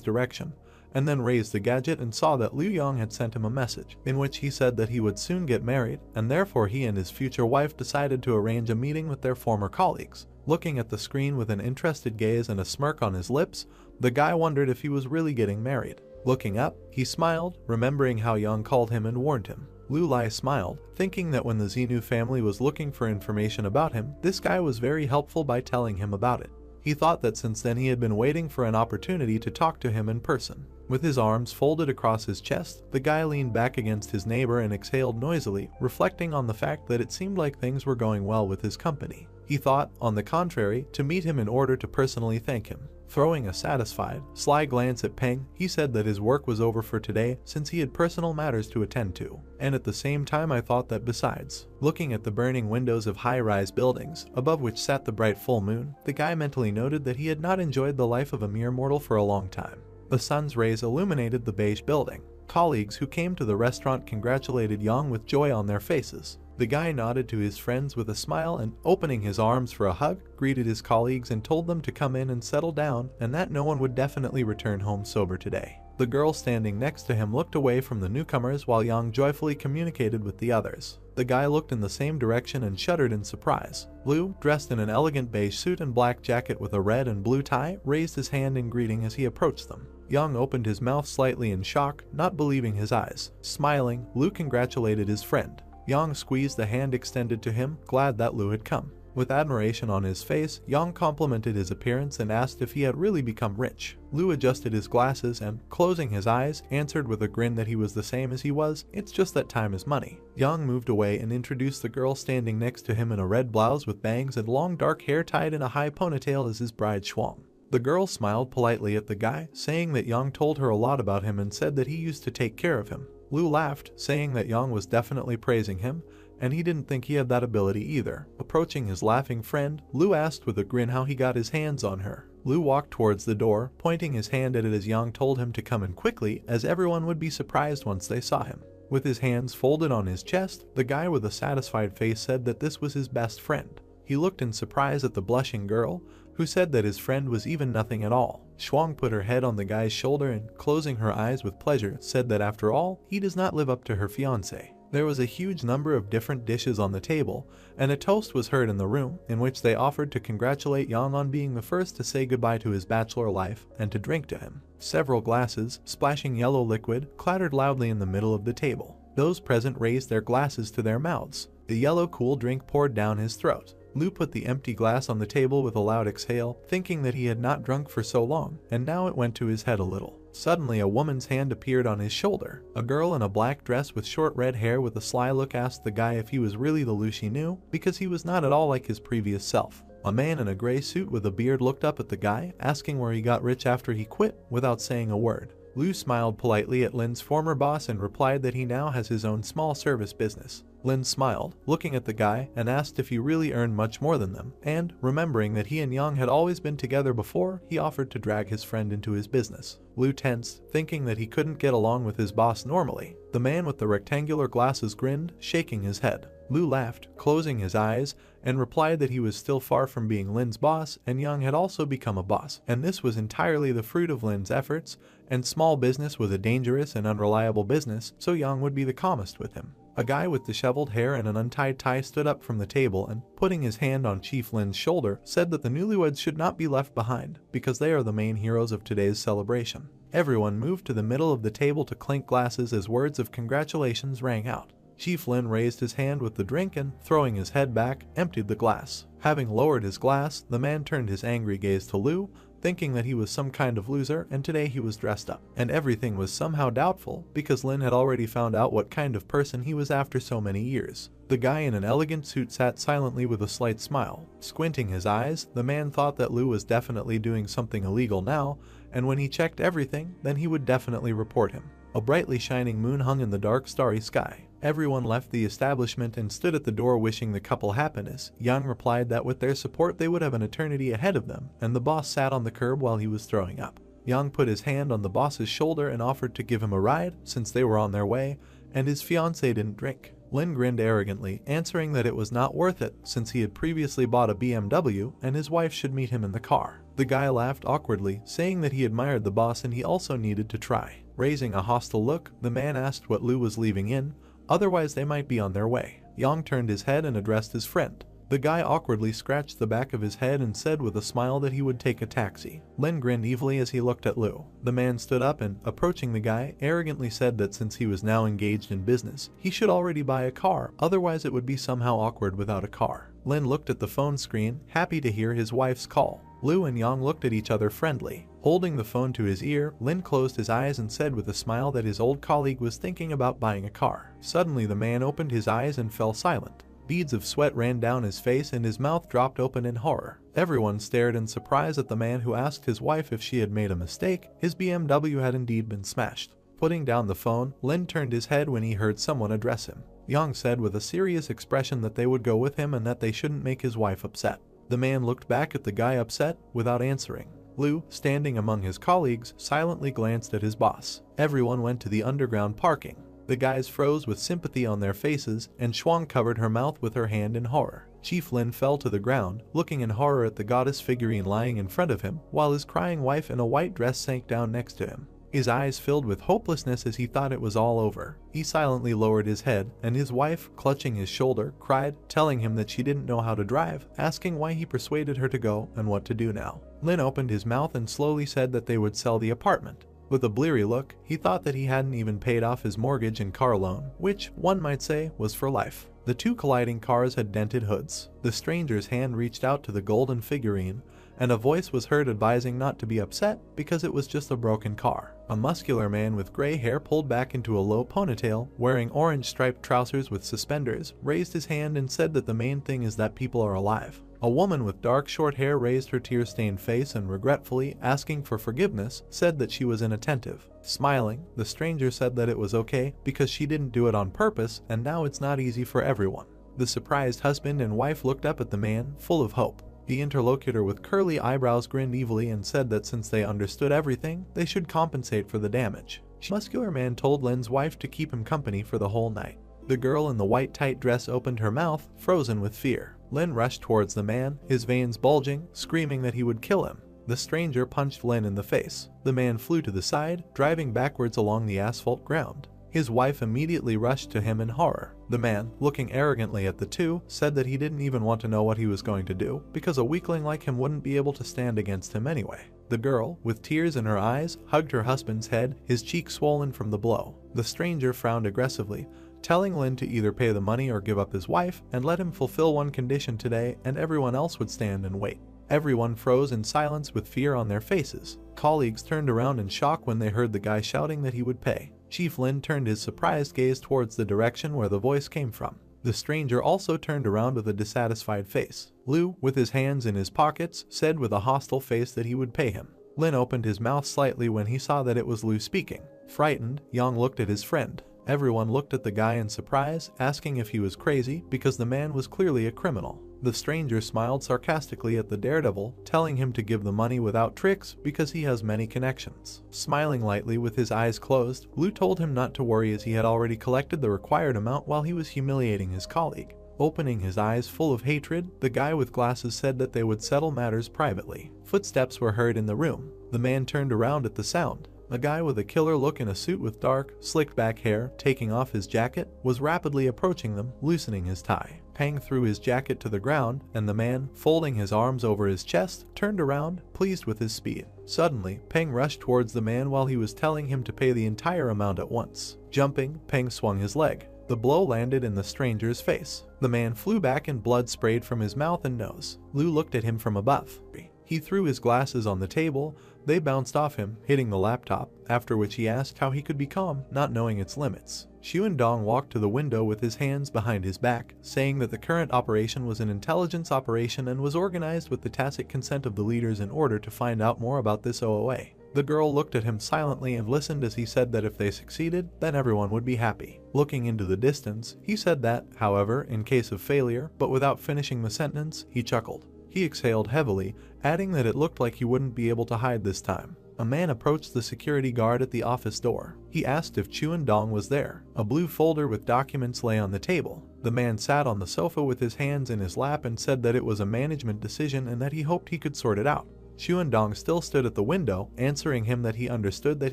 direction, and then raised the gadget and saw that Liu Yong had sent him a message, in which he said that he would soon get married, and therefore he and his future wife decided to arrange a meeting with their former colleagues. Looking at the screen with an interested gaze and a smirk on his lips, the guy wondered if he was really getting married. Looking up, he smiled, remembering how Yang called him and warned him. Liu Lai smiled, thinking that when the Xenu family was looking for information about him, this guy was very helpful by telling him about it. He thought that since then he had been waiting for an opportunity to talk to him in person. With his arms folded across his chest, the guy leaned back against his neighbor and exhaled noisily, reflecting on the fact that it seemed like things were going well with his company. He thought, on the contrary, to meet him in order to personally thank him. Throwing a satisfied, sly glance at Peng, he said that his work was over for today since he had personal matters to attend to. And at the same time I thought that besides. Looking at the burning windows of high-rise buildings, above which sat the bright full moon, the guy mentally noted that he had not enjoyed the life of a mere mortal for a long time. The sun's rays illuminated the beige building. Colleagues who came to the restaurant congratulated Yang with joy on their faces. The guy nodded to his friends with a smile and, opening his arms for a hug, greeted his colleagues and told them to come in and settle down and that no one would definitely return home sober today. The girl standing next to him looked away from the newcomers while Yang joyfully communicated with the others. The guy looked in the same direction and shuddered in surprise. Liu, dressed in an elegant beige suit and black jacket with a red and blue tie, raised his hand in greeting as he approached them. Yang opened his mouth slightly in shock, not believing his eyes. Smiling, Liu congratulated his friend. Yang squeezed the hand extended to him, glad that Liu had come. With admiration on his face, Yang complimented his appearance and asked if he had really become rich. Liu adjusted his glasses and, closing his eyes, answered with a grin that he was the same as he was, it's just that time is money. Yang moved away and introduced the girl standing next to him in a red blouse with bangs and long dark hair tied in a high ponytail as his bride Shuang. The girl smiled politely at the guy, saying that Yang told her a lot about him and said that he used to take care of him. Liu laughed, saying that Yang was definitely praising him, and he didn't think he had that ability either. Approaching his laughing friend, Liu asked with a grin how he got his hands on her. Liu walked towards the door, pointing his hand at it as Yang told him to come in quickly, as everyone would be surprised once they saw him. With his hands folded on his chest, the guy with a satisfied face said that this was his best friend. He looked in surprise at the blushing girl, who said that his friend was even nothing at all. Shuang put her head on the guy's shoulder and, closing her eyes with pleasure, said that after all, he does not live up to her fiancé. There was a huge number of different dishes on the table, and a toast was heard in the room, in which they offered to congratulate Yang on being the first to say goodbye to his bachelor life and to drink to him. Several glasses, splashing yellow liquid, clattered loudly in the middle of the table. Those present raised their glasses to their mouths. The yellow cool drink poured down his throat. Liu put the empty glass on the table with a loud exhale, thinking that he had not drunk for so long, and now it went to his head a little. Suddenly a woman's hand appeared on his shoulder. A girl in a black dress with short red hair with a sly look asked the guy if he was really the Liu she knew, because he was not at all like his previous self. A man in a gray suit with a beard looked up at the guy, asking where he got rich after he quit, without saying a word. Liu smiled politely at Lin's former boss and replied that he now has his own small service business. Lin smiled, looking at the guy, and asked if he really earned much more than them, and, remembering that he and Yang had always been together before, he offered to drag his friend into his business. Liu tensed, thinking that he couldn't get along with his boss normally. The man with the rectangular glasses grinned, shaking his head. Liu laughed, closing his eyes, and replied that he was still far from being Lin's boss, and Yang had also become a boss, and this was entirely the fruit of Lin's efforts, and small business was a dangerous and unreliable business, so Yang would be the calmest with him. A guy with disheveled hair and an untied tie stood up from the table and, putting his hand on Chief Lin's shoulder, said that the newlyweds should not be left behind, because they are the main heroes of today's celebration. Everyone moved to the middle of the table to clink glasses as words of congratulations rang out. Chief Lin raised his hand with the drink and, throwing his head back, emptied the glass. Having lowered his glass, the man turned his angry gaze to Liu, thinking that he was some kind of loser and today he was dressed up. And everything was somehow doubtful because Lin had already found out what kind of person he was after so many years. The guy in an elegant suit sat silently with a slight smile. Squinting his eyes, the man thought that Liu was definitely doing something illegal now, and when he checked everything, then he would definitely report him. A brightly shining moon hung in the dark starry sky. Everyone left the establishment and stood at the door wishing the couple happiness. Yang replied that with their support they would have an eternity ahead of them, and the boss sat on the curb while he was throwing up. Yang put his hand on the boss's shoulder and offered to give him a ride since they were on their way, and his fiancée didn't drink. Lin grinned arrogantly, answering that it was not worth it since he had previously bought a BMW and his wife should meet him in the car. The guy laughed awkwardly, saying that he admired the boss and he also needed to try. Raising a hostile look, the man asked what Liu was leaving in, otherwise they might be on their way. Yang turned his head and addressed his friend. The guy awkwardly scratched the back of his head and said with a smile that he would take a taxi. Lin grinned evilly as he looked at Liu. The man stood up and, approaching the guy, arrogantly said that since he was now engaged in business, he should already buy a car, otherwise it would be somehow awkward without a car. Lin looked at the phone screen, happy to hear his wife's call. Liu and Yang looked at each other friendly. Holding the phone to his ear, Lin closed his eyes and said with a smile that his old colleague was thinking about buying a car. Suddenly the man opened his eyes and fell silent. Beads of sweat ran down his face and his mouth dropped open in horror. Everyone stared in surprise at the man who asked his wife if she had made a mistake. His BMW had indeed been smashed. Putting down the phone, Lin turned his head when he heard someone address him. Yang said with a serious expression that they would go with him and that they shouldn't make his wife upset. The man looked back at the guy upset, without answering. Liu, standing among his colleagues, silently glanced at his boss. Everyone went to the underground parking. The guys froze with sympathy on their faces, and Shuang covered her mouth with her hand in horror. Chief Lin fell to the ground, looking in horror at the goddess figurine lying in front of him, while his crying wife in a white dress sank down next to him. His eyes filled with hopelessness as he thought it was all over. He silently lowered his head, and his wife, clutching his shoulder, cried, telling him that she didn't know how to drive, asking why he persuaded her to go and what to do now. Lin opened his mouth and slowly said that they would sell the apartment. With a bleary look, he thought that he hadn't even paid off his mortgage and car loan, which, one might say, was for life. The two colliding cars had dented hoods. The stranger's hand reached out to the golden figurine, and a voice was heard advising not to be upset because it was just a broken car. A muscular man with gray hair pulled back into a low ponytail, wearing orange striped trousers with suspenders, raised his hand and said that the main thing is that people are alive. A woman with dark short hair raised her tear-stained face and regretfully, asking for forgiveness, said that she was inattentive. Smiling, the stranger said that it was okay because she didn't do it on purpose and now it's not easy for everyone. The surprised husband and wife looked up at the man, full of hope. The interlocutor with curly eyebrows grinned evilly and said that since they understood everything, they should compensate for the damage. The muscular man told Lin's wife to keep him company for the whole night. The girl in the white tight dress opened her mouth, frozen with fear. Lin rushed towards the man, his veins bulging, screaming that he would kill him. The stranger punched Lin in the face. The man flew to the side, driving backwards along the asphalt ground. His wife immediately rushed to him in horror. The man, looking arrogantly at the two, said that he didn't even want to know what he was going to do, because a weakling like him wouldn't be able to stand against him anyway. The girl, with tears in her eyes, hugged her husband's head, his cheek swollen from the blow. The stranger frowned aggressively, telling Lin to either pay the money or give up his wife, and let him fulfill one condition today, and everyone else would stand and wait. Everyone froze in silence with fear on their faces. Colleagues turned around in shock when they heard the guy shouting that he would pay. Chief Lin turned his surprised gaze towards the direction where the voice came from. The stranger also turned around with a dissatisfied face. Liu, with his hands in his pockets, said with a hostile face that he would pay him. Lin opened his mouth slightly when he saw that it was Liu speaking. Frightened, Yang looked at his friend. Everyone looked at the guy in surprise, asking if he was crazy because the man was clearly a criminal. The stranger smiled sarcastically at the daredevil, telling him to give the money without tricks because he has many connections. Smiling lightly with his eyes closed, Liu told him not to worry as he had already collected the required amount while he was humiliating his colleague. Opening his eyes full of hatred, the guy with glasses said that they would settle matters privately. Footsteps were heard in the room. The man turned around at the sound. A guy with a killer look in a suit with dark, slicked back hair, taking off his jacket, was rapidly approaching them, loosening his tie. Peng threw his jacket to the ground, and the man, folding his arms over his chest, turned around, pleased with his speed. Suddenly, Peng rushed towards the man while he was telling him to pay the entire amount at once. Jumping, Peng swung his leg. The blow landed in the stranger's face. The man flew back and blood sprayed from his mouth and nose. Liu looked at him from above. He threw his glasses on the table. They bounced off him, hitting the laptop, after which he asked how he could be calm, not knowing its limits. Xuandong walked to the window with his hands behind his back, saying that the current operation was an intelligence operation and was organized with the tacit consent of the leaders in order to find out more about this OOA. The girl looked at him silently and listened as he said that if they succeeded, then everyone would be happy. Looking into the distance, he said that, however, in case of failure, but without finishing the sentence, he chuckled. He exhaled heavily, adding that it looked like he wouldn't be able to hide this time. A man approached the security guard at the office door. He asked if Xuandong was there. A blue folder with documents lay on the table. The man sat on the sofa with his hands in his lap and said that it was a management decision and that he hoped he could sort it out. Xuandong still stood at the window, answering him that he understood that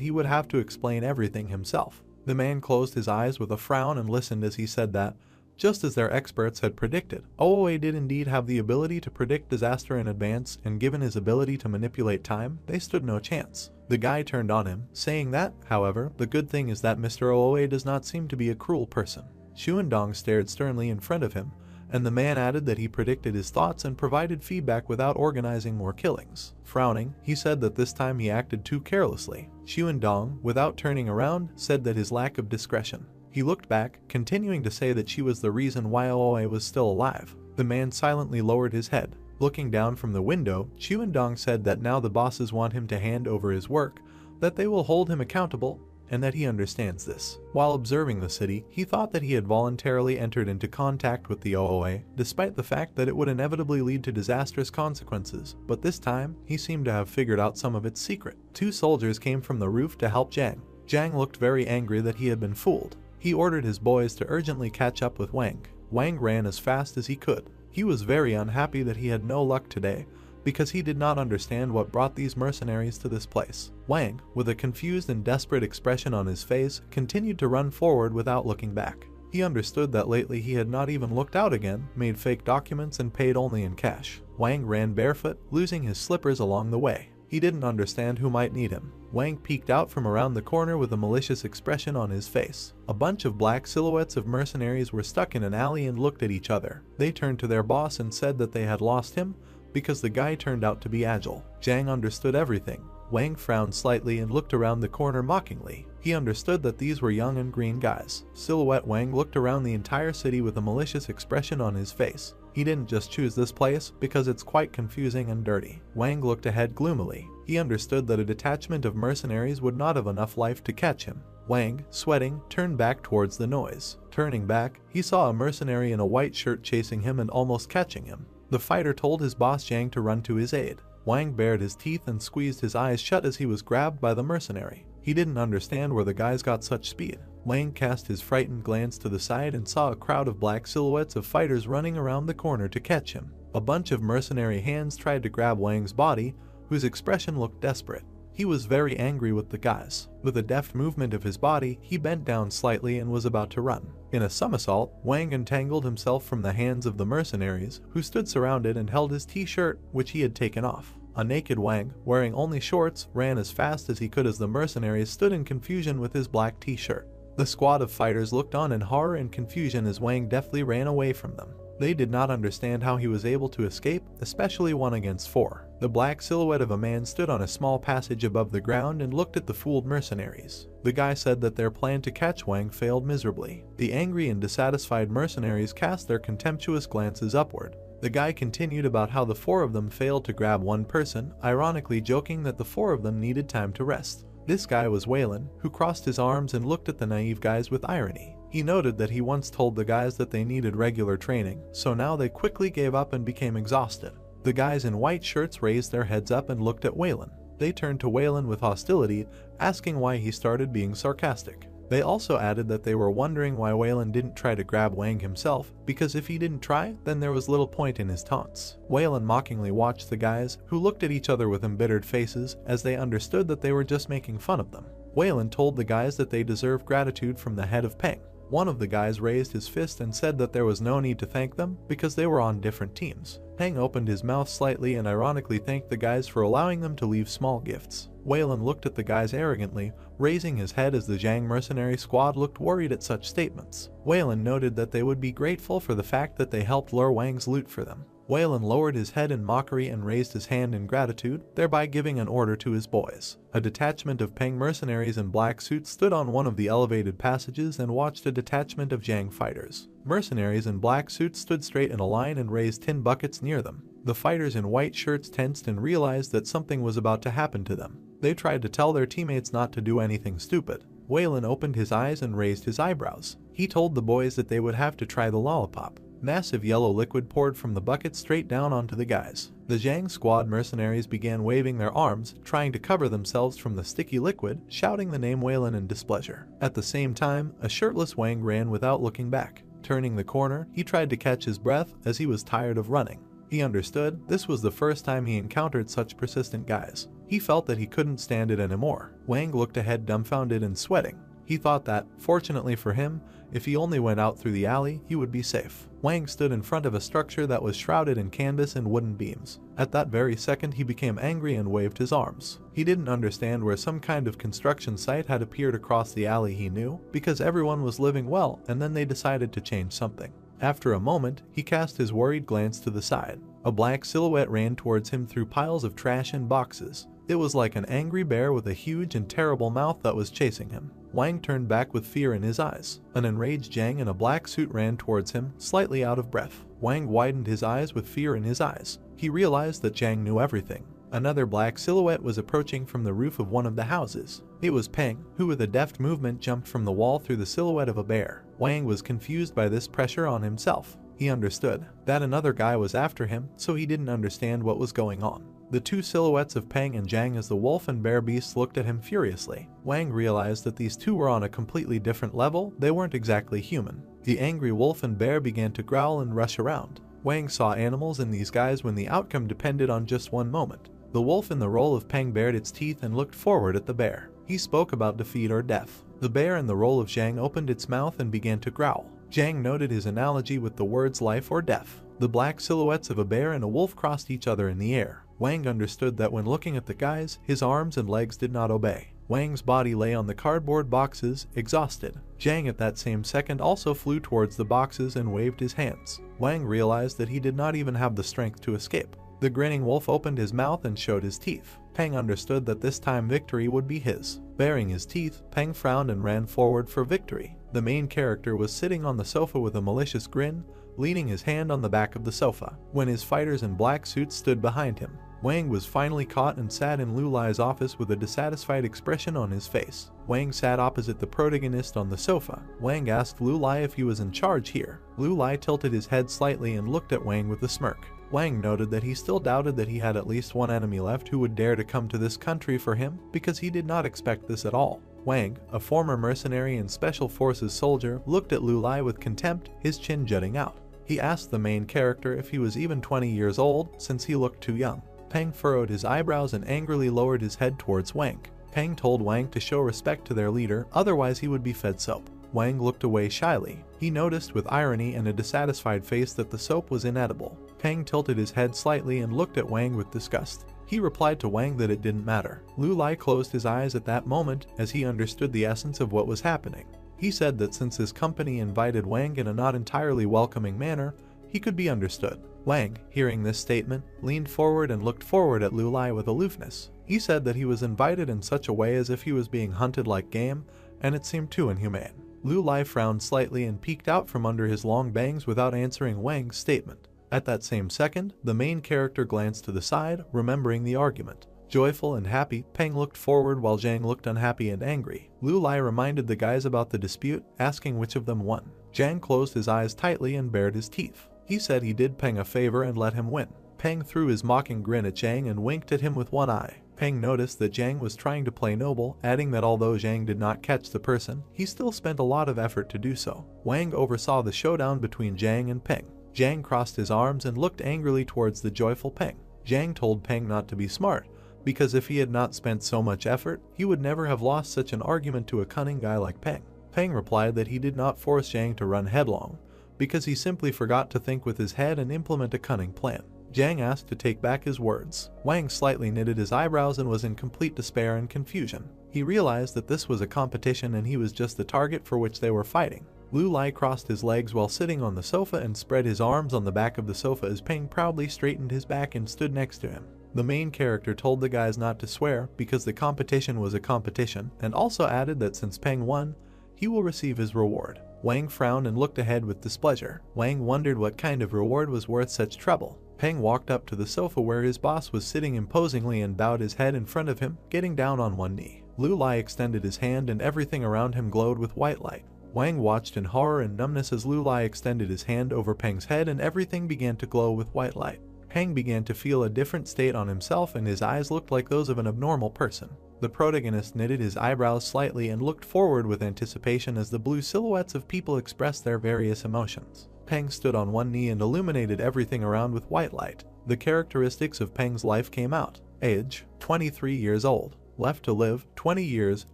he would have to explain everything himself. The man closed his eyes with a frown and listened as he said that, just as their experts had predicted, OOA did indeed have the ability to predict disaster in advance, and given his ability to manipulate time, they stood no chance. The guy turned on him, saying that, however, the good thing is that Mr. OOA does not seem to be a cruel person. Xuandong stared sternly in front of him, and the man added that he predicted his thoughts and provided feedback without organizing more killings. Frowning, he said that this time he acted too carelessly. Xuandong, without turning around, said that his lack of discretion. He looked back, continuing to say that she was the reason why OOA was still alive. The man silently lowered his head. Looking down from the window, Xuandong said that now the bosses want him to hand over his work, that they will hold him accountable, and that he understands this. While observing the city, he thought that he had voluntarily entered into contact with the OOA, despite the fact that it would inevitably lead to disastrous consequences, but this time, he seemed to have figured out some of its secret. 2 soldiers came from the roof to help Zhang. Zhang looked very angry that he had been fooled. He ordered his boys to urgently catch up with Wang. Wang ran as fast as he could. He was very unhappy that he had no luck today, because he did not understand what brought these mercenaries to this place. Wang, with a confused and desperate expression on his face, continued to run forward without looking back. He understood that lately he had not even looked out again, made fake documents and paid only in cash. Wang ran barefoot, losing his slippers along the way. He didn't understand who might need him. Wang peeked out from around the corner with a malicious expression on his face. A bunch of black silhouettes of mercenaries were stuck in an alley and looked at each other. They turned to their boss and said that they had lost him because the guy turned out to be agile. Zhang understood everything. Wang frowned slightly and looked around the corner mockingly. He understood that these were young and green guys. Silhouette Wang looked around the entire city with a malicious expression on his face. He didn't just choose this place because it's quite confusing and dirty. Wang looked ahead gloomily. He understood that a detachment of mercenaries would not have enough life to catch him. Wang, sweating, turned back towards the noise. Turning back, he saw a mercenary in a white shirt chasing him and almost catching him. The fighter told his boss Zhang to run to his aid. Wang bared his teeth and squeezed his eyes shut as he was grabbed by the mercenary. He didn't understand where the guys got such speed. Wang cast his frightened glance to the side and saw a crowd of black silhouettes of fighters running around the corner to catch him. A bunch of mercenary hands tried to grab Wang's body, whose expression looked desperate. He was very angry with the guys. With a deft movement of his body, he bent down slightly and was about to run. In a somersault, Wang entangled himself from the hands of the mercenaries, who stood surrounded and held his t-shirt, which he had taken off. A naked Wang, wearing only shorts, ran as fast as he could as the mercenaries stood in confusion with his black t-shirt. The squad of fighters looked on in horror and confusion as Wang deftly ran away from them. They did not understand how he was able to escape, especially 1 against 4. The black silhouette of a man stood on a small passage above the ground and looked at the fooled mercenaries. The guy said that their plan to catch Wang failed miserably. The angry and dissatisfied mercenaries cast their contemptuous glances upward. The guy continued about how the 4 of them failed to grab 1 person, ironically joking that the 4 of them needed time to rest. This guy was Waylon, who crossed his arms and looked at the naive guys with irony. He noted that he once told the guys that they needed regular training, so now they quickly gave up and became exhausted. The guys in white shirts raised their heads up and looked at Waylon. They turned to Waylon with hostility, asking why he started being sarcastic. They also added that they were wondering why Waylon didn't try to grab Wang himself, because if he didn't try, then there was little point in his taunts. Waylon mockingly watched the guys, who looked at each other with embittered faces, as they understood that they were just making fun of them. Waylon told the guys that they deserved gratitude from the head of Peng. One of the guys raised his fist and said that there was no need to thank them because they were on different teams. Peng opened his mouth slightly and ironically thanked the guys for allowing them to leave small gifts. Wayland looked at the guys arrogantly, raising his head as the Zhang mercenary squad looked worried at such statements. Wayland noted that they would be grateful for the fact that they helped lure Wang's loot for them. Wayland lowered his head in mockery and raised his hand in gratitude, thereby giving an order to his boys. A detachment of Peng mercenaries in black suits stood on one of the elevated passages and watched a detachment of Zhang fighters. Mercenaries in black suits stood straight in a line and raised tin buckets near them. The fighters in white shirts tensed and realized that something was about to happen to them. They tried to tell their teammates not to do anything stupid. Wayland opened his eyes and raised his eyebrows. He told the boys that they would have to try the lollipop. Massive yellow liquid poured from the bucket straight down onto the guys. The Zhang squad mercenaries began waving their arms, trying to cover themselves from the sticky liquid, shouting the name Wayland in displeasure. At the same time, a shirtless Wang ran without looking back. Turning the corner, he tried to catch his breath as he was tired of running. He understood this was the first time he encountered such persistent guys. He felt that he couldn't stand it anymore. Wang looked ahead dumbfounded and sweating. He thought that, fortunately for him, if he only went out through the alley, he would be safe. Wang stood in front of a structure that was shrouded in canvas and wooden beams. At that very second, he became angry and waved his arms. He didn't understand where some kind of construction site had appeared across the alley he knew, because everyone was living well, and then they decided to change something. After a moment, he cast his worried glance to the side. A black silhouette ran towards him through piles of trash and boxes. It was like an angry bear with a huge and terrible mouth that was chasing him. Wang turned back with fear in his eyes. An enraged Zhang in a black suit ran towards him, slightly out of breath. Wang widened his eyes with fear in his eyes. He realized that Zhang knew everything. Another black silhouette was approaching from the roof of one of the houses. It was Peng, who with a deft movement jumped from the wall through the silhouette of a bear. Wang was confused by this pressure on himself. He understood that another guy was after him, so he didn't understand what was going on. The two silhouettes of Peng and Zhang as the wolf and bear beasts looked at him furiously. Wang realized that these two were on a completely different level. They weren't exactly human. The angry wolf and bear began to growl and rush around. Wang saw animals in these guys when the outcome depended on just one moment. The wolf in the role of Peng bared its teeth and looked forward at the bear. He spoke about defeat or death. The bear in the role of Zhang opened its mouth and began to growl. Zhang noted his analogy with the words life or death. The black silhouettes of a bear and a wolf crossed each other in the air. Wang understood that when looking at the guys, his arms and legs did not obey. Wang's body lay on the cardboard boxes, exhausted. Zhang at that same second also flew towards the boxes and waved his hands. Wang realized that he did not even have the strength to escape. The grinning wolf opened his mouth and showed his teeth. Peng understood that this time victory would be his. Baring his teeth, Peng frowned and ran forward for victory. The main character was sitting on the sofa with a malicious grin, leaning his hand on the back of the sofa, when his fighters in black suits stood behind him. Wang was finally caught and sat in Lu Lai's office with a dissatisfied expression on his face. Wang sat opposite the protagonist on the sofa. Wang asked Lu Lai if he was in charge here. Lu Lai tilted his head slightly and looked at Wang with a smirk. Wang noted that he still doubted that he had at least one enemy left who would dare to come to this country for him, because he did not expect this at all. Wang, a former mercenary and special forces soldier, looked at Lu Lai with contempt, his chin jutting out. He asked the main character if he was even 20 years old, since he looked too young. Peng furrowed his eyebrows and angrily lowered his head towards Wang. Peng told Wang to show respect to their leader, otherwise he would be fed soap. Wang looked away shyly. He noticed with irony and a dissatisfied face that the soap was inedible. Peng tilted his head slightly and looked at Wang with disgust. He replied to Wang that it didn't matter. Lu Lai closed his eyes at that moment as he understood the essence of what was happening. He said that since his company invited Wang in a not entirely welcoming manner, he could be understood. Wang, hearing this statement, leaned forward and looked forward at Lu Lai with aloofness. He said that he was invited in such a way as if he was being hunted like game, and it seemed too inhumane. Lu Lai frowned slightly and peeked out from under his long bangs without answering Wang's statement. At that same second, the main character glanced to the side, remembering the argument. Joyful and happy, Peng looked forward while Zhang looked unhappy and angry. Lu Lai reminded the guys about the dispute, asking which of them won. Zhang closed his eyes tightly and bared his teeth. He said he did Peng a favor and let him win. Peng threw his mocking grin at Zhang and winked at him with one eye. Peng noticed that Zhang was trying to play noble, adding that although Zhang did not catch the person, he still spent a lot of effort to do so. Wang oversaw the showdown between Zhang and Peng. Zhang crossed his arms and looked angrily towards the joyful Peng. Zhang told Peng not to be smart, because if he had not spent so much effort, he would never have lost such an argument to a cunning guy like Peng. Peng replied that he did not force Zhang to run headlong, because he simply forgot to think with his head and implement a cunning plan. Zhang asked to take back his words. Wang slightly knitted his eyebrows and was in complete despair and confusion. He realized that this was a competition and he was just the target for which they were fighting. Lu Lai crossed his legs while sitting on the sofa and spread his arms on the back of the sofa as Peng proudly straightened his back and stood next to him. The main character told the guys not to swear because the competition was a competition, and also added that since Peng won, he will receive his reward. Wang frowned and looked ahead with displeasure. Wang wondered what kind of reward was worth such trouble. Peng walked up to the sofa where his boss was sitting imposingly and bowed his head in front of him, getting down on one knee. Lu Lai extended his hand and everything around him glowed with white light. Wang watched in horror and numbness as Lu Lai extended his hand over Peng's head and everything began to glow with white light. Peng began to feel a different state on himself and his eyes looked like those of an abnormal person. The protagonist knitted his eyebrows slightly and looked forward with anticipation as the blue silhouettes of people expressed their various emotions. Peng stood on one knee and illuminated everything around with white light. The characteristics of Peng's life came out. Age, 23 years old. Left to live, 20 years,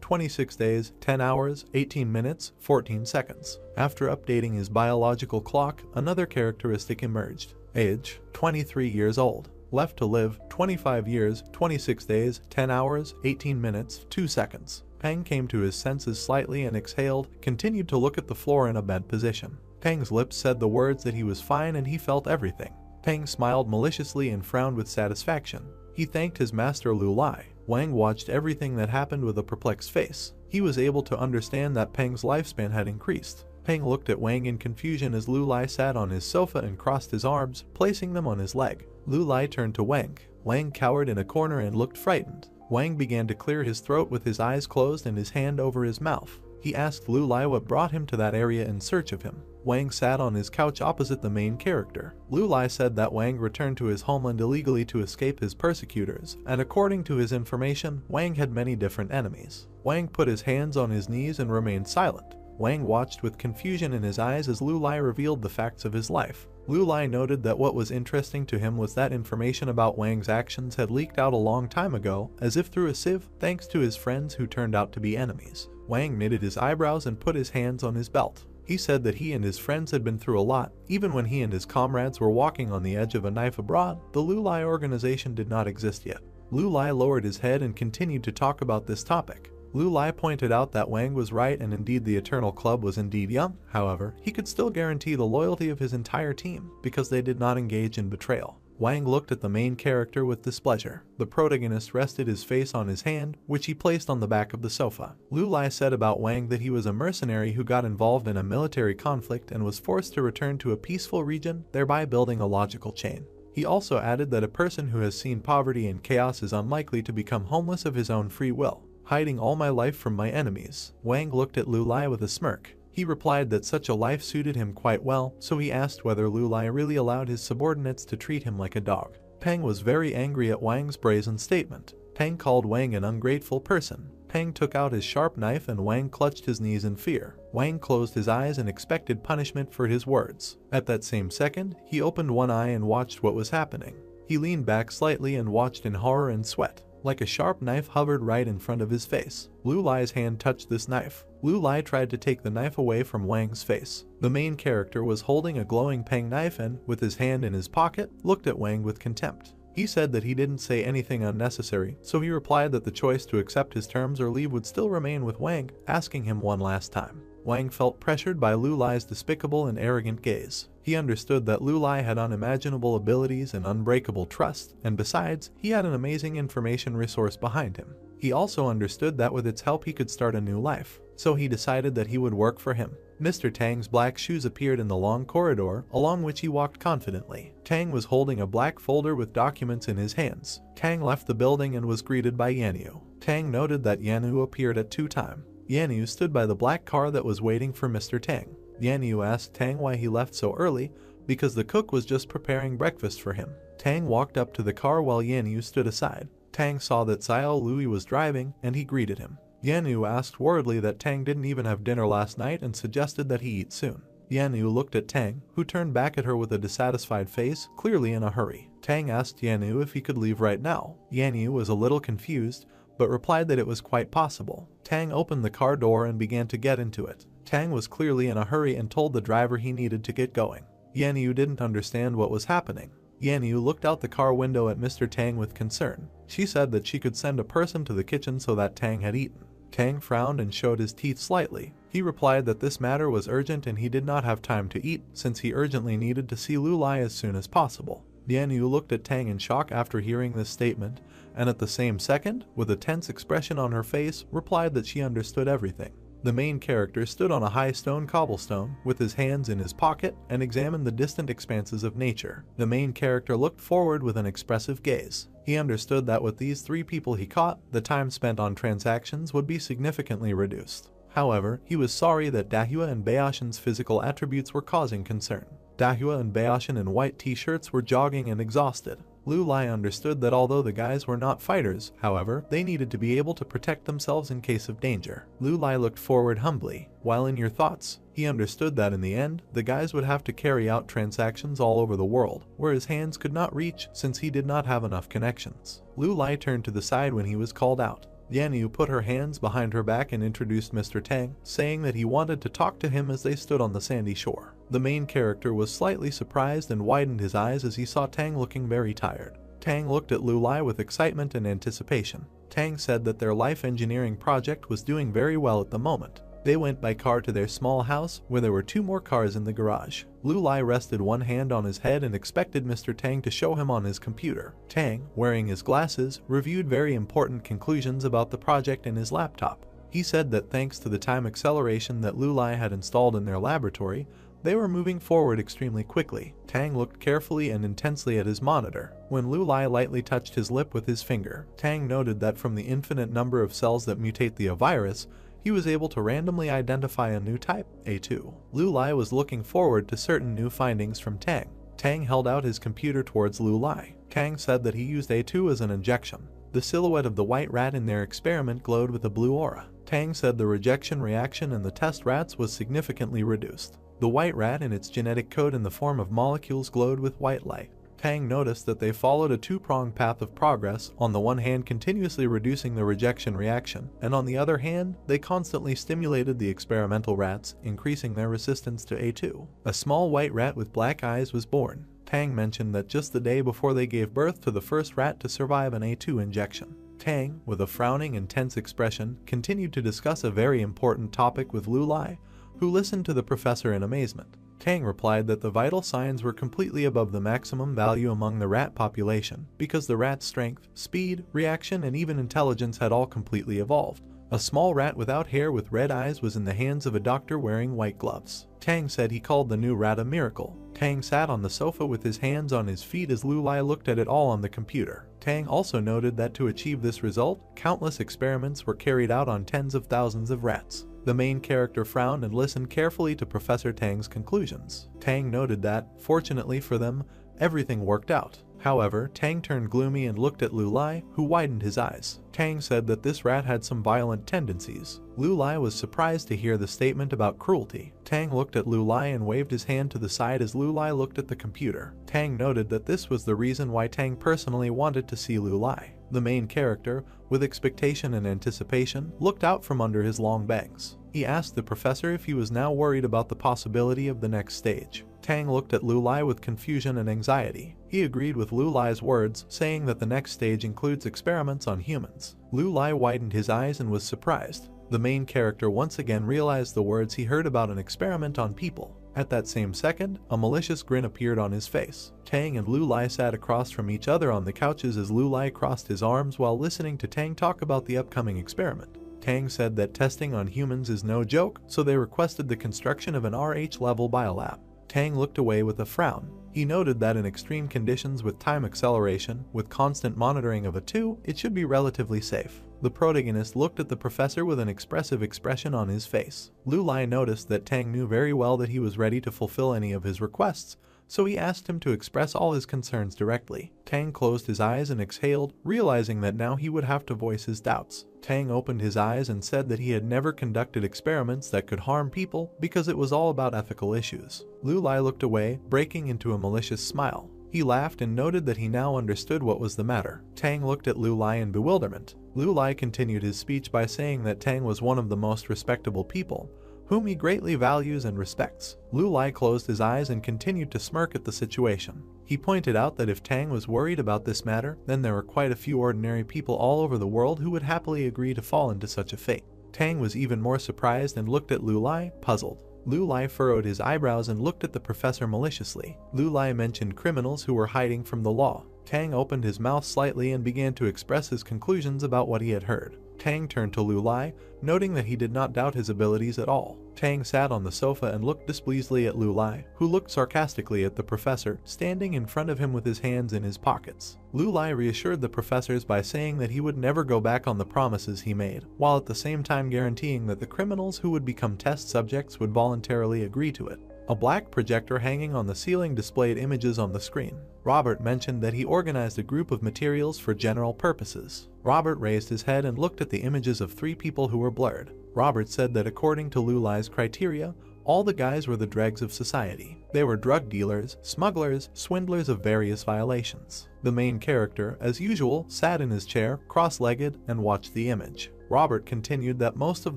26 days, 10 hours, 18 minutes, 14 seconds. After updating his biological clock, another characteristic emerged. Age, 23 years old. Left to live, 25 years, 26 days, 10 hours, 18 minutes, 2 seconds. Peng came to his senses slightly and exhaled, continued to look at the floor in a bent position. Peng's lips said the words that he was fine and he felt everything. Peng smiled maliciously and frowned with satisfaction. He thanked his master Lu Lai. Wang watched everything that happened with a perplexed face. He was able to understand that Peng's lifespan had increased. Peng looked at Wang in confusion as Lu Lai sat on his sofa and crossed his arms, placing them on his leg. Lu Lai turned to Wang. Wang cowered in a corner and looked frightened. Wang began to clear his throat with his eyes closed and his hand over his mouth. He asked Lu Lai what brought him to that area in search of him. Wang sat on his couch opposite the main character. Lu Lai said that Wang returned to his homeland illegally to escape his persecutors, and according to his information, Wang had many different enemies. Wang put his hands on his knees and remained silent. Wang watched with confusion in his eyes as Lu Lai revealed the facts of his life. Lu Lai noted that what was interesting to him was that information about Wang's actions had leaked out a long time ago, as if through a sieve, thanks to his friends who turned out to be enemies. Wang knitted his eyebrows and put his hands on his belt. He said that he and his friends had been through a lot. Even when he and his comrades were walking on the edge of a knife abroad, the Lu Lai organization did not exist yet. Lu Lai lowered his head and continued to talk about this topic. Lu Lai pointed out that Wang was right and indeed the Eternal Club was indeed young. However, he could still guarantee the loyalty of his entire team because they did not engage in betrayal. Wang looked at the main character with displeasure. The protagonist rested his face on his hand, which he placed on the back of the sofa. Lu Lai said about Wang that he was a mercenary who got involved in a military conflict and was forced to return to a peaceful region, thereby building a logical chain. He also added that a person who has seen poverty and chaos is unlikely to become homeless of his own free will. Hiding all my life from my enemies. Wang looked at Lu Lai with a smirk. He replied that such a life suited him quite well, so he asked whether Lu Lai really allowed his subordinates to treat him like a dog. Peng was very angry at Wang's brazen statement. Peng called Wang an ungrateful person. Peng took out his sharp knife and Wang clutched his knees in fear. Wang closed his eyes and expected punishment for his words. At that same second, he opened one eye and watched what was happening. He leaned back slightly and watched in horror and sweat. Like a sharp knife hovered right in front of his face. Lu Lai's hand touched this knife. Lu Lai tried to take the knife away from Wang's face. The main character was holding a glowing Peng knife and, with his hand in his pocket, looked at Wang with contempt. He said that he didn't say anything unnecessary, so he replied that the choice to accept his terms or leave would still remain with Wang, asking him one last time. Wang felt pressured by Lu Lai's despicable and arrogant gaze. He understood that Lu Lai had unimaginable abilities and unbreakable trust, and besides, he had an amazing information resource behind him. He also understood that with its help he could start a new life, so he decided that he would work for him. Mr. Tang's black shoes appeared in the long corridor, along which he walked confidently. Tang was holding a black folder with documents in his hands. Tang left the building and was greeted by Yanyu. Tang noted that Yanyu appeared at 2 times. Yanyu stood by the black car that was waiting for Mr. Tang. Yanyu asked Tang why he left so early, because the cook was just preparing breakfast for him. Tang walked up to the car while Yanyu stood aside. Tang saw that Xiao Lui was driving, and he greeted him. Yanyu asked worriedly that Tang didn't even have dinner last night and suggested that he eat soon. Yanyu looked at Tang, who turned back at her with a dissatisfied face, clearly in a hurry. Tang asked Yanyu if he could leave right now. Yanyu was a little confused, but replied that it was quite possible. Tang opened the car door and began to get into it. Tang was clearly in a hurry and told the driver he needed to get going. Yanyu didn't understand what was happening. Yanyu looked out the car window at Mr. Tang with concern. She said that she could send a person to the kitchen so that Tang had eaten. Tang frowned and showed his teeth slightly. He replied that this matter was urgent and he did not have time to eat, since he urgently needed to see Lu Lai as soon as possible. Yanyu looked at Tang in shock after hearing this statement, and at the same second, with a tense expression on her face, replied that she understood everything. The main character stood on a high stone cobblestone, with his hands in his pocket, and examined the distant expanses of nature. The main character looked forward with an expressive gaze. He understood that with these 3 people he caught, the time spent on transactions would be significantly reduced. However, he was sorry that Dahua and Bayashin's physical attributes were causing concern. Dahua and Bayashin in white t-shirts were jogging and exhausted. Lu Lai understood that although the guys were not fighters, however, they needed to be able to protect themselves in case of danger. Lu Lai looked forward humbly. While in your thoughts, he understood that in the end, the guys would have to carry out transactions all over the world, where his hands could not reach since he did not have enough connections. Lu Lai turned to the side when he was called out. Yanyu put her hands behind her back and introduced Mr. Tang, saying that he wanted to talk to him as they stood on the sandy shore. The main character was slightly surprised and widened his eyes as he saw Tang looking very tired. Tang looked at Lu Lai with excitement and anticipation. Tang said that their life engineering project was doing very well at the moment. They went by car to their small house, where there were 2 more cars in the garage. Lu Lai rested one hand on his head and expected Mr. Tang to show him on his computer. Tang, wearing his glasses, reviewed very important conclusions about the project in his laptop. He said that thanks to the time acceleration that Lu Lai had installed in their laboratory, they were moving forward extremely quickly. Tang looked carefully and intensely at his monitor. When Lu Lai lightly touched his lip with his finger, Tang noted that from the infinite number of cells that mutate the virus, he was able to randomly identify a new type, A2. Lu Lai was looking forward to certain new findings from Tang. Tang held out his computer towards Lu Lai. Tang said that he used A2 as an injection. The silhouette of the white rat in their experiment glowed with a blue aura. Tang said the rejection reaction in the test rats was significantly reduced. The white rat and its genetic code in the form of molecules glowed with white light. Tang noticed that they followed a 2-pronged path of progress, on the one hand continuously reducing the rejection reaction, and on the other hand, they constantly stimulated the experimental rats, increasing their resistance to A2. A small white rat with black eyes was born. Tang mentioned that just the day before they gave birth to the first rat to survive an A2 injection. Tang, with a frowning and tense expression, continued to discuss a very important topic with Lu Lai, who listened to the professor in amazement. Tang replied that the vital signs were completely above the maximum value among the rat population, because the rat's strength, speed, reaction, and even intelligence had all completely evolved. A small rat without hair with red eyes was in the hands of a doctor wearing white gloves. Tang said he called the new rat a miracle. Tang sat on the sofa with his hands on his feet as Lu Lai looked at it all on the computer. Tang also noted that to achieve this result, countless experiments were carried out on tens of thousands of rats. The main character frowned and listened carefully to Professor Tang's conclusions. Tang noted that, fortunately for them, everything worked out. However, Tang turned gloomy and looked at Lu Lai, who widened his eyes. Tang said that this rat had some violent tendencies. Lu Lai was surprised to hear the statement about cruelty. Tang looked at Lu Lai and waved his hand to the side as Lu Lai looked at the computer. Tang noted that this was the reason why Tang personally wanted to see Lu Lai. The main character, with expectation and anticipation, looked out from under his long bangs. He asked the professor if he was now worried about the possibility of the next stage. Tang looked at Lu Lai with confusion and anxiety. He agreed with Lu Lai's words, saying that the next stage includes experiments on humans. Lu Lai widened his eyes and was surprised. The main character once again realized the words he heard about an experiment on people. At that same second, a malicious grin appeared on his face. Tang and Lu Lai sat across from each other on the couches as Lu Lai crossed his arms while listening to Tang talk about the upcoming experiment. Tang said that testing on humans is no joke, so they requested the construction of an RH-level biolab. Tang looked away with a frown. He noted that in extreme conditions with time acceleration, with constant monitoring of A2, it should be relatively safe. The protagonist looked at the professor with an expressive expression on his face. Lu Lai noticed that Tang knew very well that he was ready to fulfill any of his requests, so he asked him to express all his concerns directly. Tang closed his eyes and exhaled, realizing that now he would have to voice his doubts. Tang opened his eyes and said that he had never conducted experiments that could harm people because it was all about ethical issues. Lu Lai looked away, breaking into a malicious smile. He laughed and noted that he now understood what was the matter. Tang looked at Lu Lai in bewilderment. Lu Lai continued his speech by saying that Tang was one of the most respectable people, whom he greatly values and respects. Lu Lai closed his eyes and continued to smirk at the situation. He pointed out that if Tang was worried about this matter, then there were quite a few ordinary people all over the world who would happily agree to fall into such a fate. Tang was even more surprised and looked at Lu Lai, puzzled. Lu Lai furrowed his eyebrows and looked at the professor maliciously. Lu Lai mentioned criminals who were hiding from the law. Tang opened his mouth slightly and began to express his conclusions about what he had heard. Tang turned to Lu Lai, noting that he did not doubt his abilities at all. Tang sat on the sofa and looked displeasedly at Lu Lai, who looked sarcastically at the professor, standing in front of him with his hands in his pockets. Lu Lai reassured the professors by saying that he would never go back on the promises he made, while at the same time guaranteeing that the criminals who would become test subjects would voluntarily agree to it. A black projector hanging on the ceiling displayed images on the screen. Robert mentioned that he organized a group of materials for general purposes. Robert raised his head and looked at the images of 3 people who were blurred. Robert said that according to Lu Lai's criteria, all the guys were the dregs of society. They were drug dealers, smugglers, swindlers of various violations. The main character, as usual, sat in his chair, cross-legged, and watched the image. Robert continued that most of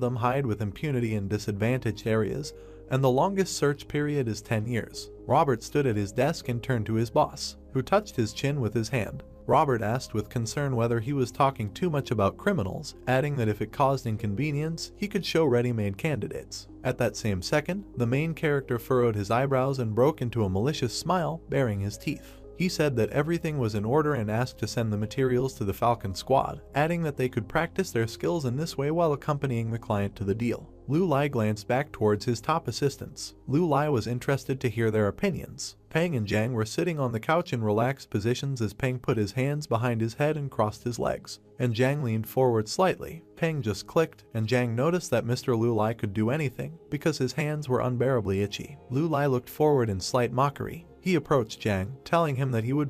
them hide with impunity in disadvantaged areas, and the longest search period is 10 years. Robert stood at his desk and turned to his boss, who touched his chin with his hand. Robert asked with concern whether he was talking too much about criminals, adding that if it caused inconvenience, he could show ready-made candidates. At that same second, the main character furrowed his eyebrows and broke into a malicious smile, baring his teeth. He said that everything was in order and asked to send the materials to the Falcon Squad, adding that they could practice their skills in this way while accompanying the client to the deal. Lu Lai glanced back towards his top assistants. Lu Lai was interested to hear their opinions. Peng and Zhang were sitting on the couch in relaxed positions as Peng put his hands behind his head and crossed his legs, and Zhang leaned forward slightly. Peng just clicked, and Zhang noticed that Mr. Lu Lai could do anything because his hands were unbearably itchy. Lu Lai looked forward in slight mockery. He approached Zhang, telling him that he would be